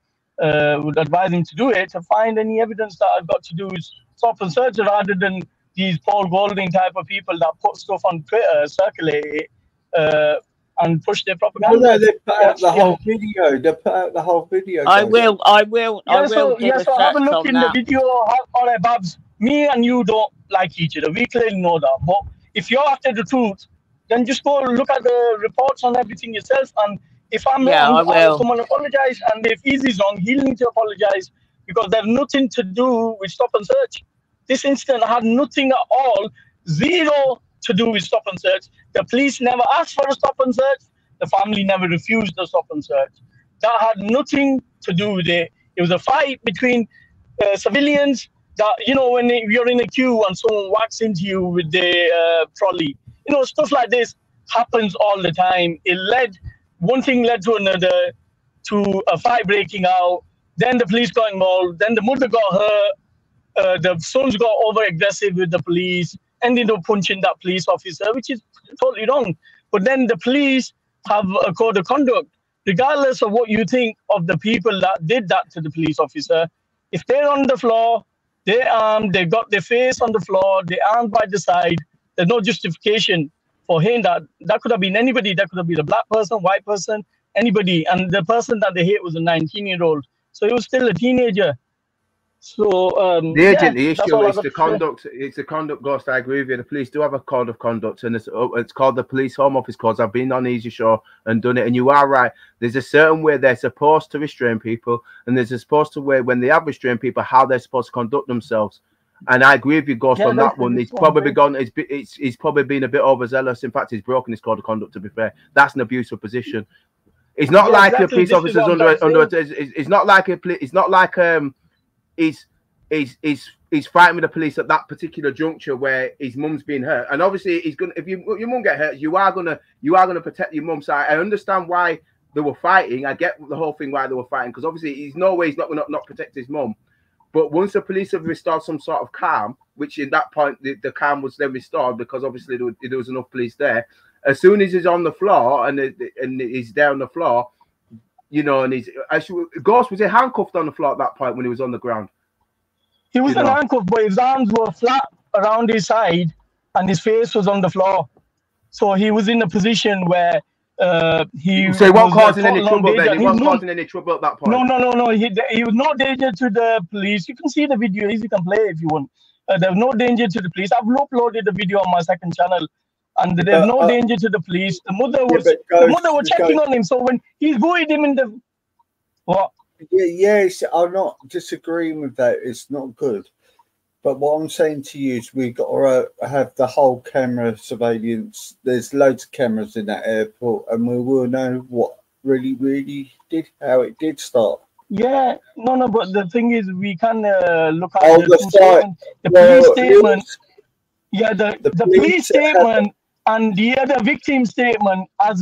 S9: would advise him to do it, to find any evidence that I've got to do with stop and search, rather than these Paul Golding type of people that put stuff on Twitter, circulate it, and push their
S1: Well,
S9: propaganda.
S1: no, they put out the
S9: Yeah.
S1: whole video. They put out the whole video.
S8: I
S1: guys.
S8: will do
S9: Yeah,
S8: a
S9: so have a
S8: search
S9: look
S8: on
S9: in the
S8: that.
S9: video. All right, Babs, me and you don't like each other. We clearly know that. But if you're after the truth, then just go look at the reports on everything yourself. And if I'm
S8: Yeah, I
S9: wrong, I'll
S8: will.
S9: come and apologize. And if Easy's wrong, he'll need to apologize because there's nothing to do with stop and search. This incident had nothing at all, zero to do with stop and search. The police never asked for a stop and search. The family never refused the stop and search. That had nothing to do with it. It was a fight between civilians that, you know, when you're in a queue and someone walks into you with the trolley, you know, stuff like this happens all the time. One thing led to another, to a fight breaking out. Then the police got involved. Then the mother got hurt. The sons got over aggressive with the police, ended up punching that police officer, which is totally wrong. But then the police have a code of conduct, regardless of what you think of the people that did that to the police officer. If they're on the floor, they're armed, they got their face on the floor, they're armed by the side, there's no justification for him. That could have been anybody. That could have been a black person, white person, anybody. And the person that they hit was a 19-year-old. So he was still a teenager. So
S7: the issue is the conduct. It's the conduct, Ghost. I agree with you. The police do have a code of conduct, and it's called the Police Home Office Codes. I've been on Easy Show and done it, and you are right. There's a certain way they're supposed to restrain people, and there's a supposed to way when they have restrained people how they're supposed to conduct themselves. And I agree with you, Ghost, on that one. He's probably gone. He's probably been a bit overzealous. In fact, he's broken his code of conduct. To be fair, that's an abusive position. It's not like a police officer's under. It's not like a. It's not like he's fighting with the police at that particular juncture where his mum's being hurt, and obviously he's gonna. If your mum get hurt, you are gonna protect your mum. So I understand why they were fighting. I get the whole thing why they were fighting, because obviously he's no way he's not gonna not protect his mum. But once the police have restored some sort of calm, which in that point the calm was then restored because obviously there was enough police there. As soon as he's on the floor and he's there on the floor, you know, and he's actually Ghost, was he handcuffed on the floor at that point when he was on the ground?
S9: He was handcuffed, but his arms were flat around his side and his face was on the floor. So he was in a position where he
S7: wasn't causing any trouble then? He wasn't causing any trouble at that point?
S9: No. He was no danger to the police. You can see the video. You can play if you want. There was no danger to the police. I've uploaded the video on my second channel. And there's no danger to the police. The mother was checking on him. So when he's buoyed him in the what?
S1: Yes, I'm not disagreeing with that. It's not good. But what I'm saying to you is we've got to have the whole camera surveillance. There's loads of cameras in that airport, and we will know what really did, how it did start.
S9: Yeah, no. But the thing is, we can look at
S1: the
S9: police statement. Yeah, the police statement and the other victim statement has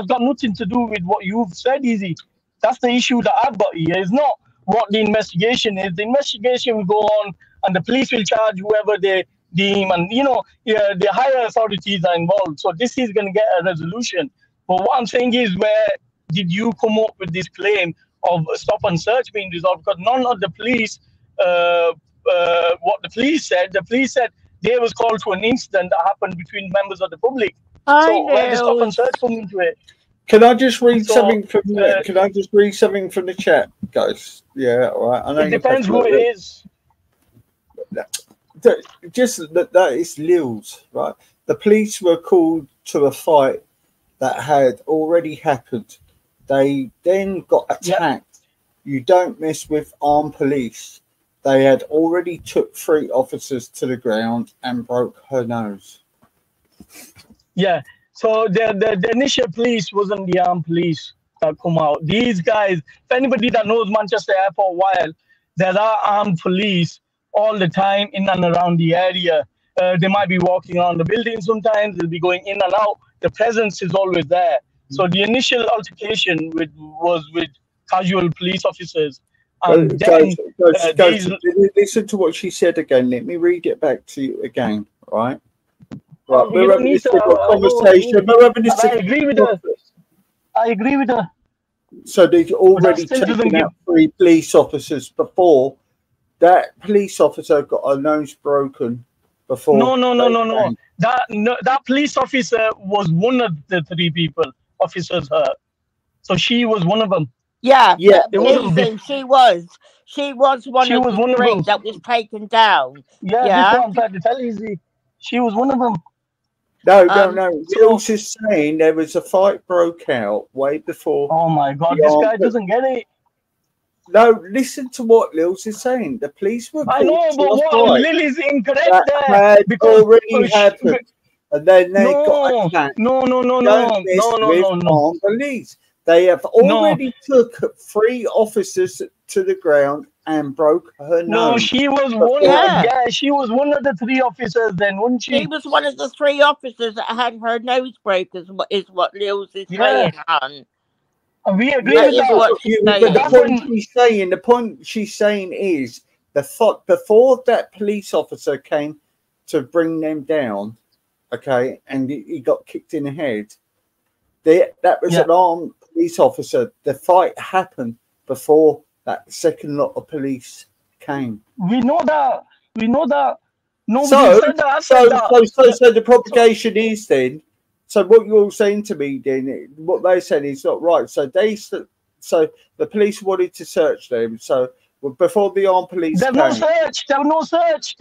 S9: got nothing to do with what you've said, Easy. That's the issue that I've got here. It's not what the investigation is. The investigation will go on and the police will charge whoever they deem, and you know, the higher authorities are involved. So this is going to get a resolution. But what I'm saying is, where did you come up with this claim of stop and search being resolved? Because none of the police, what the police said they was called to an incident that happened between members of the public. So where does stop and search come into it?
S1: Can I just read something from the? Can I just read something from the chat, guys? Yeah, all right. I know
S9: it depends who it is.
S1: That is Lils, right? The police were called to a fight that had already happened. They then got attacked. You don't mess with armed police. They had already took 3 officers to the ground and broke her nose.
S9: Yeah. So the initial police wasn't the armed police that come out. These guys, if anybody that knows Manchester Airport while, there are armed police all the time in and around the area. They might be walking around the building sometimes. They'll be going in and out. The presence is always there. So the initial altercation was with casual police officers. And
S1: guys, listen to what she said again. Let me read it back to you again, right? Right, we're having this conversation.
S9: I agree with her.
S1: So they've already taken out 3 police officers before. That police officer got her nose broken before.
S9: No. That police officer was one of the 3 people officers hurt. So she was one of them.
S8: Yeah,
S9: It wasn't
S8: listen, she was one
S9: She
S8: of
S9: was
S8: the
S9: one of
S8: 3
S9: them.
S8: that was taken down.
S9: Yeah, that's what I'm trying to tell you. She was one of them.
S1: No. Jules is saying there was a fight broke out way before.
S9: Oh my God, this guy doesn't get it.
S1: No, listen to what Lils is saying. The police were.
S9: I know, but what Lily's incorrect
S1: that
S9: there.
S1: had
S9: Because
S1: already happened. And then they got attacked.
S9: No.
S1: Police. They have already took 3 officers to the ground and broke her nose.
S9: No, she was one. Yeah, she was one of the 3 officers. Then, wasn't she?
S8: She was one of the 3 officers that had her nose broken. Is what Lils is saying, hon.
S9: We agree with that.
S1: But the point she's saying is before that police officer came to bring them down, okay, and he got kicked in the head. That was an armed police officer. The fight happened before that second lot of police came.
S9: We know that. Nobody said that.
S1: So the propagation is then. So what you're saying to me then, what they said is not right. So the police wanted to search them. So before the armed police
S9: came, no search. There was no search.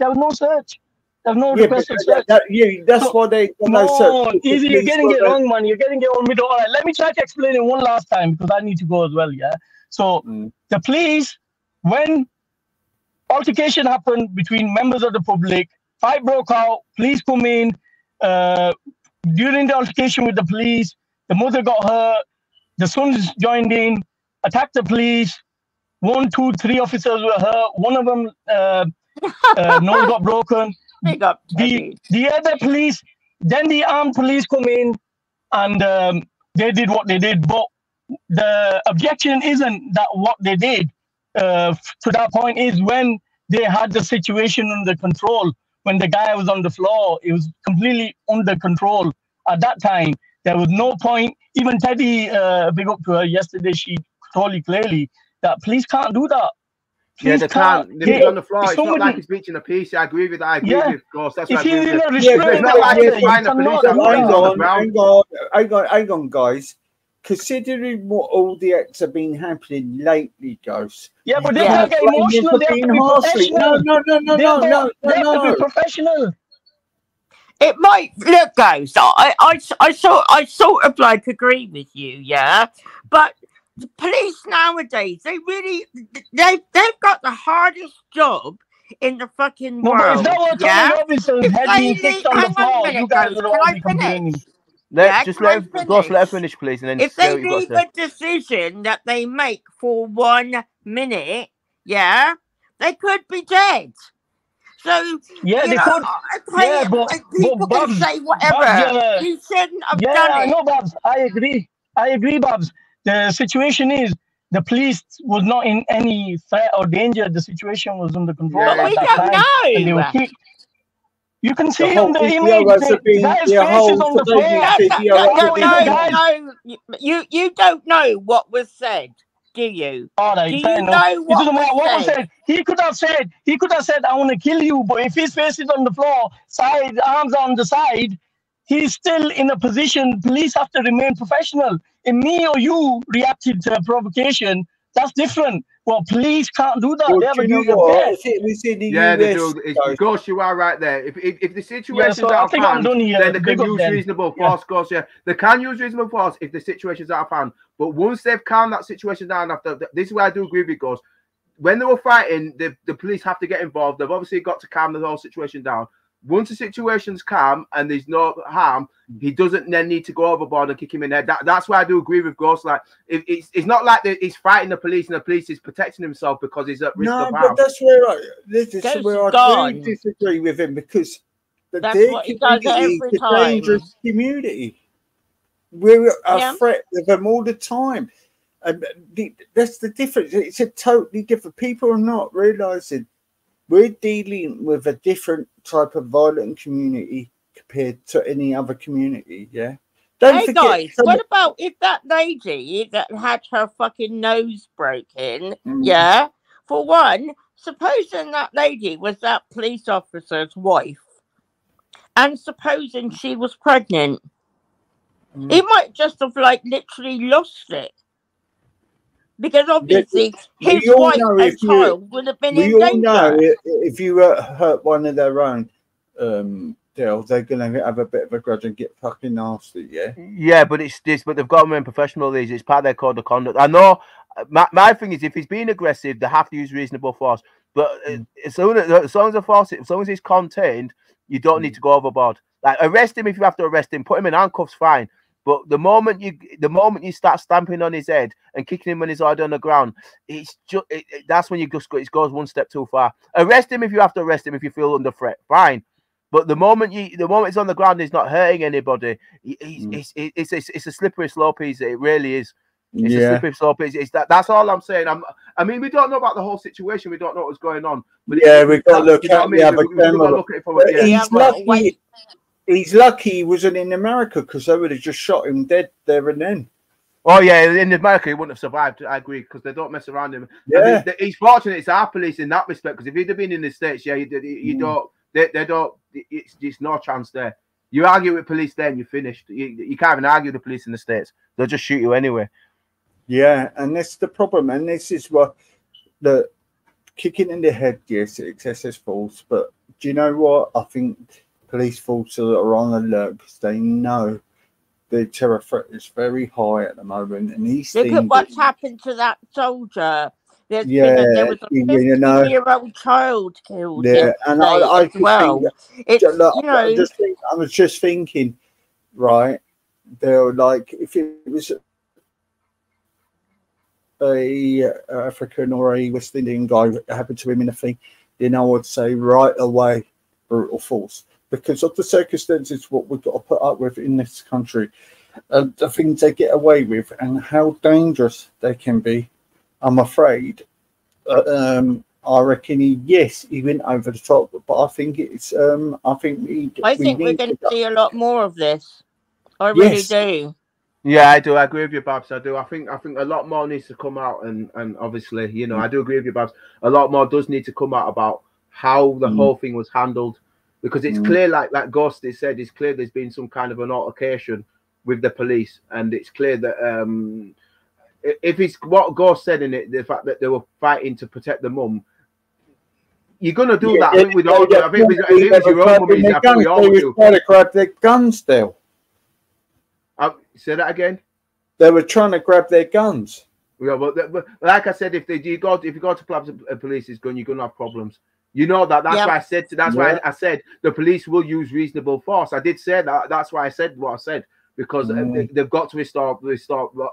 S9: There's no request of search.
S1: That's why they
S9: no, easy. You're getting it wrong, man. You're getting it on middle. All right, let me try to explain it one last time because I need to go as well. Yeah. So the police, when altercation happened between members of the public, fight broke out. Police come in. During the altercation with the police, the mother got hurt. The sons joined in, attacked the police. 1, 2, 3 officers were hurt. One of them nose got broken. The other police, then the armed police come in and they did what they did. But the objection isn't that what they did to that point is when they had the situation under control. When the guy was on the floor, it was completely under control. At that time, there was no point. Even Teddy, big up to her yesterday, she told you clearly that police can't do that.
S7: Yeah, they can't. They're on the floor. It's not like it's breaching a peace. I agree with that. I agree with, of course. That's what I agree with. It's not like it's fine. The police
S1: hang on, guys. Considering what all the acts have been happening lately, Ghost.
S9: Yeah, but they can't get emotional. They have to be professional.
S1: No.
S9: They have to be professional.
S8: It might look, Ghost. I sort of like agree with you, yeah. But the police nowadays, they've got the hardest job in the fucking world.
S9: But if
S7: let her finish, please. And then
S8: if they leave a decision that they make for 1 minute, yeah, they could be dead. So
S9: they could.
S8: People can say whatever. You shouldn't have done it.
S9: I know, Babs. I agree, Babs. The situation is the police was not in any threat or danger. The situation was under control.
S8: But we don't know.
S9: And they were you can see on the image, the guy's face is on the floor.
S8: You don't know what was said, do you?
S9: All right,
S8: do you know
S9: what was said? He could have said, I want to kill you. But if his face is on the floor, arms on the side, he's still in a position. Police have to remain professional. If me or you reacted to a provocation, that's different. Well, police can't do that. They have a duty of care.
S7: They do. Of course, you are right there. If the situation's out of hand, then they can use reasonable force. Of course, they can use reasonable force if the situation's out of hand. But once they've calmed that situation down, after this is where I do agree with you, Ghost. When they were fighting, the police have to get involved. They've obviously got to calm the whole situation down. Once the situation's calm and there's no harm, he doesn't then need to go overboard and kick him in the head. That's why I do agree with Ghost. Like, it's not like he's fighting the police and the police is protecting himself because he's at risk of harm.
S1: No, but that's where I disagree with him because their community is a dangerous community. We're a threat of them all the time. And that's the difference. It's a totally different. People are not realising we're dealing with a different type of violent community compared to any other community, yeah?
S8: Hey guys, what about if that lady that had her fucking nose broken, yeah? For one, supposing that lady was that police officer's wife, and supposing she was pregnant, he might just have like literally lost it. Because obviously his
S1: all
S8: wife
S1: know
S8: and
S1: if you-
S8: child would have been
S1: We
S8: in
S1: all know
S8: danger.
S1: if you hurt one of their own, Dale, they're going to have a bit of a grudge and get fucking nasty, yeah?
S7: Yeah, but it's this. But they've got to remain professional. These, it's part of their code of conduct. I know. My thing is, if he's being aggressive, they have to use reasonable force. But as long as the force, as long as it's contained, you don't need to go overboard. Like arrest him if you have to arrest him. Put him in handcuffs, fine. But the moment you start stamping on his head and kicking him when he's already on the ground, it's just that's when it goes one step too far. Arrest him if you have to arrest him if you feel under threat, fine. But the moment it's on the ground, he's not hurting anybody. It's a slippery slope. It really is. It's a slippery slope. That's all I'm saying. I mean, we don't know about the whole situation. We don't know what's going on. But
S1: we've got to look at
S7: We've got to look at it from
S1: he's lucky. He's lucky he wasn't in America because they would have just shot him dead there and then.
S7: Oh yeah, in America he wouldn't have survived. I agree because they don't mess around him.
S1: Yeah,
S7: I mean, he's fortunate. It's our police in that respect because if he'd have been in the States, yeah, you don't. They don't. It's no chance there. You argue with police, then you're finished. You can't even argue with the police in the States. They'll just shoot you anyway.
S1: Yeah, and that's the problem. And this is what the kicking in the head. Yes, excessive force, but do you know what? I think police forces are on alert because they know the terror threat is very high at the moment, and these
S8: Look
S1: things.
S8: at what's happened to that soldier. There was a
S1: you know,
S8: 15-year-old child killed.
S1: Yeah, and I
S8: as well.
S1: Think, look,
S8: you know,
S1: I was just thinking, right? They're like, if it was a African or a West Indian guy that happened to him in a thing, then I would say right away brutal force because of the circumstances what we've got to put up with in this country, the things they get away with and how dangerous they can be. I'm afraid. I reckon he went over the top, but I think it's I think
S8: we're going to see a lot more of this. I really do.
S7: Yeah, I do. I agree with you, Babs. I do. I think a lot more needs to come out, and obviously, you know, I do agree with you, Babs. A lot more does need to come out about how the whole thing was handled, because it's clear, like Ghost has said, it's clear there's been some kind of an altercation with the police, and it's clear that if it's what Ghost said in it, the fact that they were fighting to protect the mum, you're gonna do that. I think with all. I think it was your own mummies. I think we all do.
S1: Trying to grab their guns still.
S7: Say that again.
S1: They were trying to grab their guns.
S7: Yeah, but like I said, if you go to clubs a police's gun, you're gonna have problems. You know that. That's why I said. Why I said the police will use reasonable force. I did say that. That's why I said what I said, because they've got to restore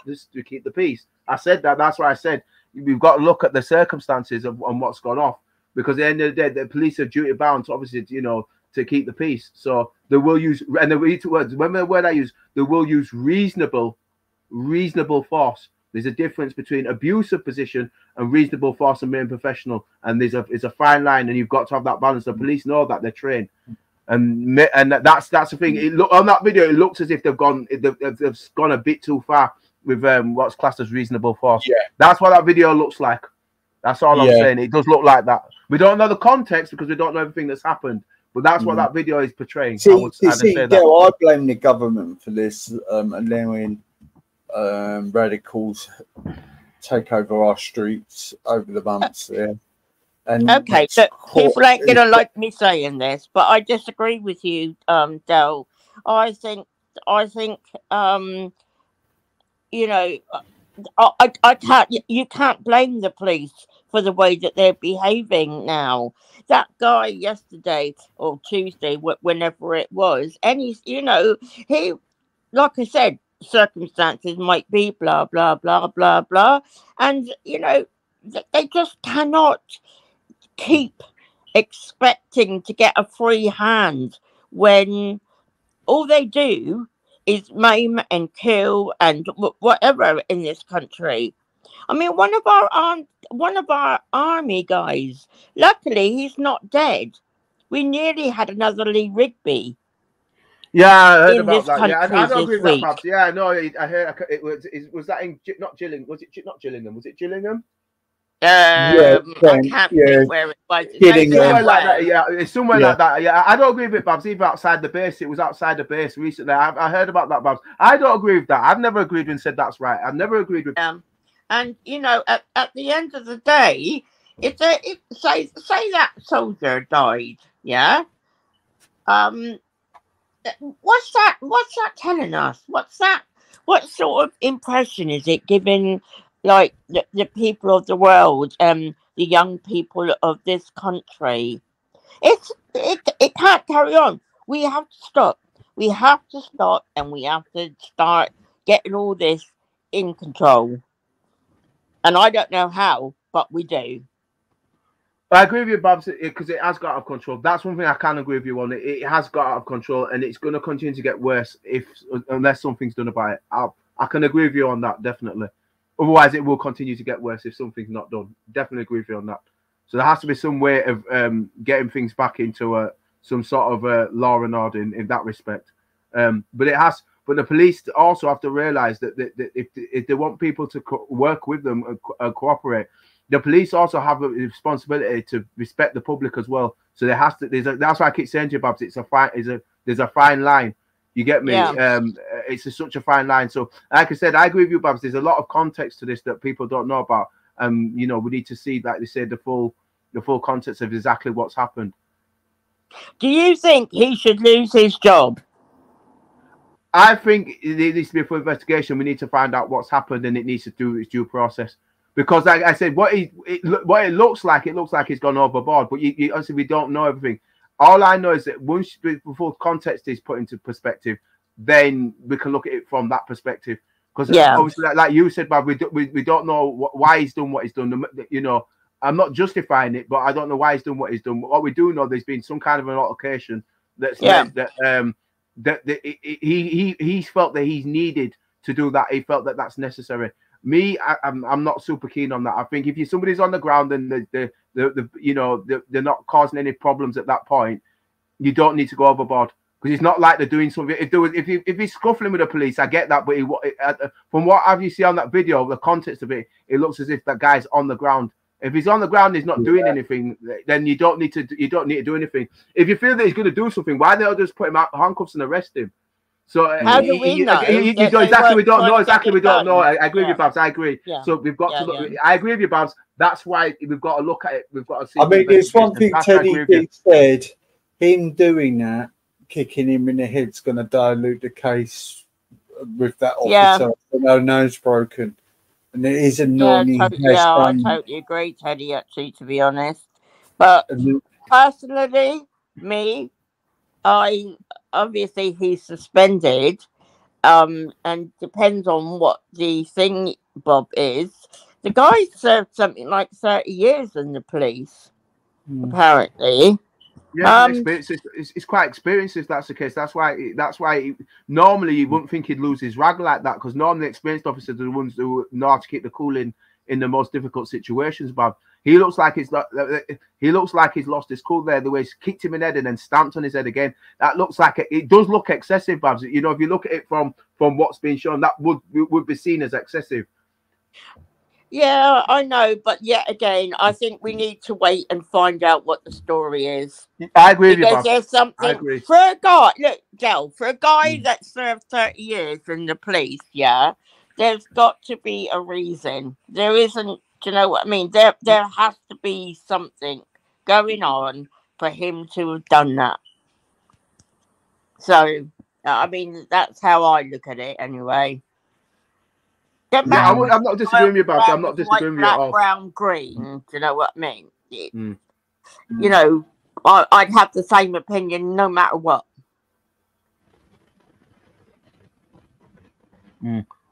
S7: this to keep the peace. I said that. That's why I said we've got to look at the circumstances on what's gone off, because at the end of the day, the police are duty bound to obviously, you know, to keep the peace. So they will use, and the words, remember the word I use, they will use reasonable force. There's a difference between abuse of position and reasonable force and being professional. And there's a fine line, and you've got to have that balance. The police know that, they're trained. And that's the thing. On that video, it looks as if they've gone a bit too far with what's classed as reasonable force.
S1: Yeah.
S7: That's what that video looks like. That's all I'm saying. It does look like that. We don't know the context because we don't know everything that's happened. But that's what that video is portraying.
S1: I blame the government for this, allowing radicals take over our streets over the months. And
S8: okay, so people ain't gonna like me saying this, but I disagree with you, Del. I think, you know, I can't. You can't blame the police for the way that they're behaving now. That guy yesterday or Tuesday, whenever it was, and he, like I said, circumstances might be blah blah blah blah blah, and you know, they just cannot keep expecting to get a free hand when all they do is maim and kill and whatever in this country. I mean, one of our army guys, luckily he's not dead. We nearly had another Lee Rigby.
S7: Yeah, I heard about that. Yeah, I don't agree with that. Yeah, no, I heard it was that in not Gillingham. Was it not Gillingham? Was it Gillingham?
S1: Yeah,
S8: I can't think where it was.
S1: Getting
S7: somewhere like that. Yeah, it's somewhere
S1: Yeah.
S7: like that. Yeah, I don't agree with it, Babs. Even outside the base, it was outside the base recently. I heard about that, Babs. I don't agree with that. I've never agreed and said that's right. I've never agreed with.
S8: And you know, at the end of the day, say that soldier died, yeah. What's that telling us? What sort of impression is it giving, like the people of the world, the young people of this country? It can't carry on. We have to stop. We have to stop, and we have to start getting all this in control. And I don't know how, but we do.
S7: I agree with you, Babs, because it has got out of control. That's one thing I can agree with you on. It has got out of control, and it's going to continue to get worse unless something's done about it. I can agree with you on that, definitely. Otherwise, it will continue to get worse if something's not done. Definitely agree with you on that. So there has to be some way of getting things back into some sort of law and order in that respect. But the police also have to realise that if they want people to work with them and cooperate, the police also have a responsibility to respect the public as well. So there has to. That's why I keep saying to you, Babs, there's a fine line. You get me?
S8: Yeah.
S7: It's such a fine line. So, like I said, I agree with you, Babs. There's a lot of context to this that people don't know about. You know, we need to see, like they said, the full context of exactly what's happened.
S8: Do you think he should lose his job?
S7: I think it needs to be a full investigation. We need to find out what's happened, and it needs to do its due process. Because, like I said, what it looks like he's gone overboard. But you honestly, we don't know everything. All I know is that once before context is put into perspective, then we can look at it from that perspective. Because obviously, like you said, Bob, we don't know why he's done what he's done. You know, I'm not justifying it, but I don't know why he's done what he's done. What we do know, there's been some kind of an altercation that's meant that he felt that he's needed to do that. He felt that that's necessary. Me, I'm not super keen on that. I think if somebody's on the ground and they're not causing any problems at that point, you don't need to go overboard, because it's not like they're doing something. If he's scuffling with the police, I get that. But from what have you seen on that video, the context of it, it looks as if that guy's on the ground. If he's on the ground, he's not doing anything. Then you don't need to do anything. If you feel that he's going to do something, why don't they just put him out handcuffs and arrest him? So
S8: how do we know?
S7: We don't know exactly. We don't know. I agree with you, Babs. I agree. Yeah. So we've got to look. I agree with you, Babs. That's why we've got to look at it. We've got to see.
S1: I mean, there's one thing Teddy said. Him doing that, kicking him in the head's going to dilute the case with that officer. No nose broken, and it is annoying.
S8: I totally agree, Teddy. Actually, to be honest, but personally, me, obviously he's suspended, and depends on what the thing, Bob, is. The guy served something like 30 years in the police, apparently.
S7: Yeah, it's quite experienced if that's the case. That's why normally you wouldn't think he'd lose his rag like that, because normally experienced officers are the ones who know how to keep the cool in the most difficult situations. But he looks like he's lost his cool there. The way he's kicked him in the head and then stamped on his head again. That looks like it does look excessive, Babs. You know, if you look at it from what's been shown, that would be seen as excessive.
S8: Yeah, I know, but yet again, I think we need to wait and find out what the story is.
S7: I agree with you, Bob.
S8: There's something for a guy. Look, Del, for a guy that served 30 years in the police, there's got to be a reason. There isn't. Do you know what I mean? There has to be something going on for him to have done that. So, I mean, that's how I look at it, anyway.
S7: I'm not disagreeing with you, Bob. I'm not disagreeing with you at all.
S8: Brown, green. Do you know what I mean? You know, I'd have the same opinion no matter what.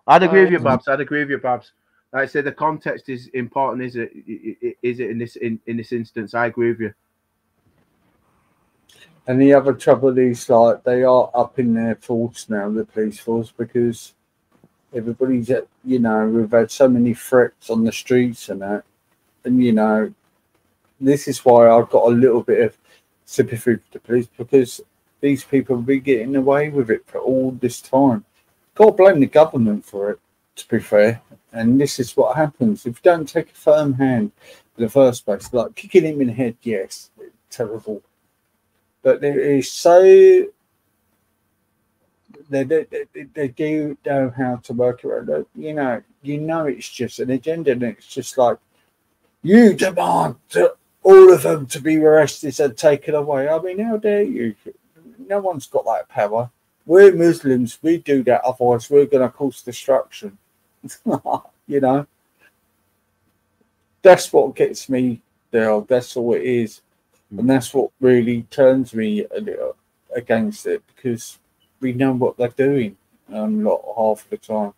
S7: I'd agree with you, Babs. Like I said, the context is important. Is it in this instance? I agree with you.
S1: And the other trouble is, like, they are up in their force now, the police force, because everybody's we've had so many threats on the streets and that, and this is why I've got a little bit of sympathy for the police, because these people have been getting away with it for all this time. Can't blame the government for it. to be fair. And this is what happens. If you don't take a firm hand in the first place, like kicking him in the head, yes, terrible. But there is so... They do know how to work around it. You know it's just an agenda, and it's just like, you demand all of them to be arrested and taken away. I mean, how dare you? No one's got that power. We're Muslims. We do that. Otherwise, we're going to cause destruction. You know? That's what gets me there. That's all it is. And that's what really turns me a little against it, because we know what they're doing half the time.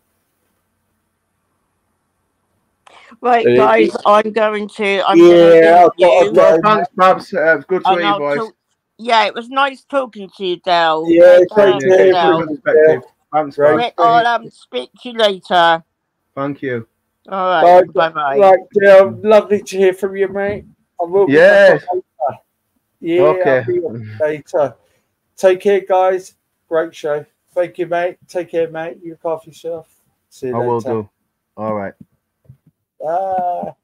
S8: Right, guys, I'm going to.
S7: Thanks, Babs. Good to hear you, boys.
S8: Yeah, it was nice talking to you, Del.
S1: Yeah,
S8: thank you, Del.
S7: Thanks,
S8: Rick, I'll speak to you later.
S7: Thank you.
S8: All right, bye-bye.
S1: Right, Del, lovely to hear from you, mate. I will be back on later. Yeah,
S7: okay.
S1: I'll be on later. Take care, guys. Great show. Thank you, mate. Take care, mate. You look after yourself. See you later.
S7: I will do. All right.
S1: Bye.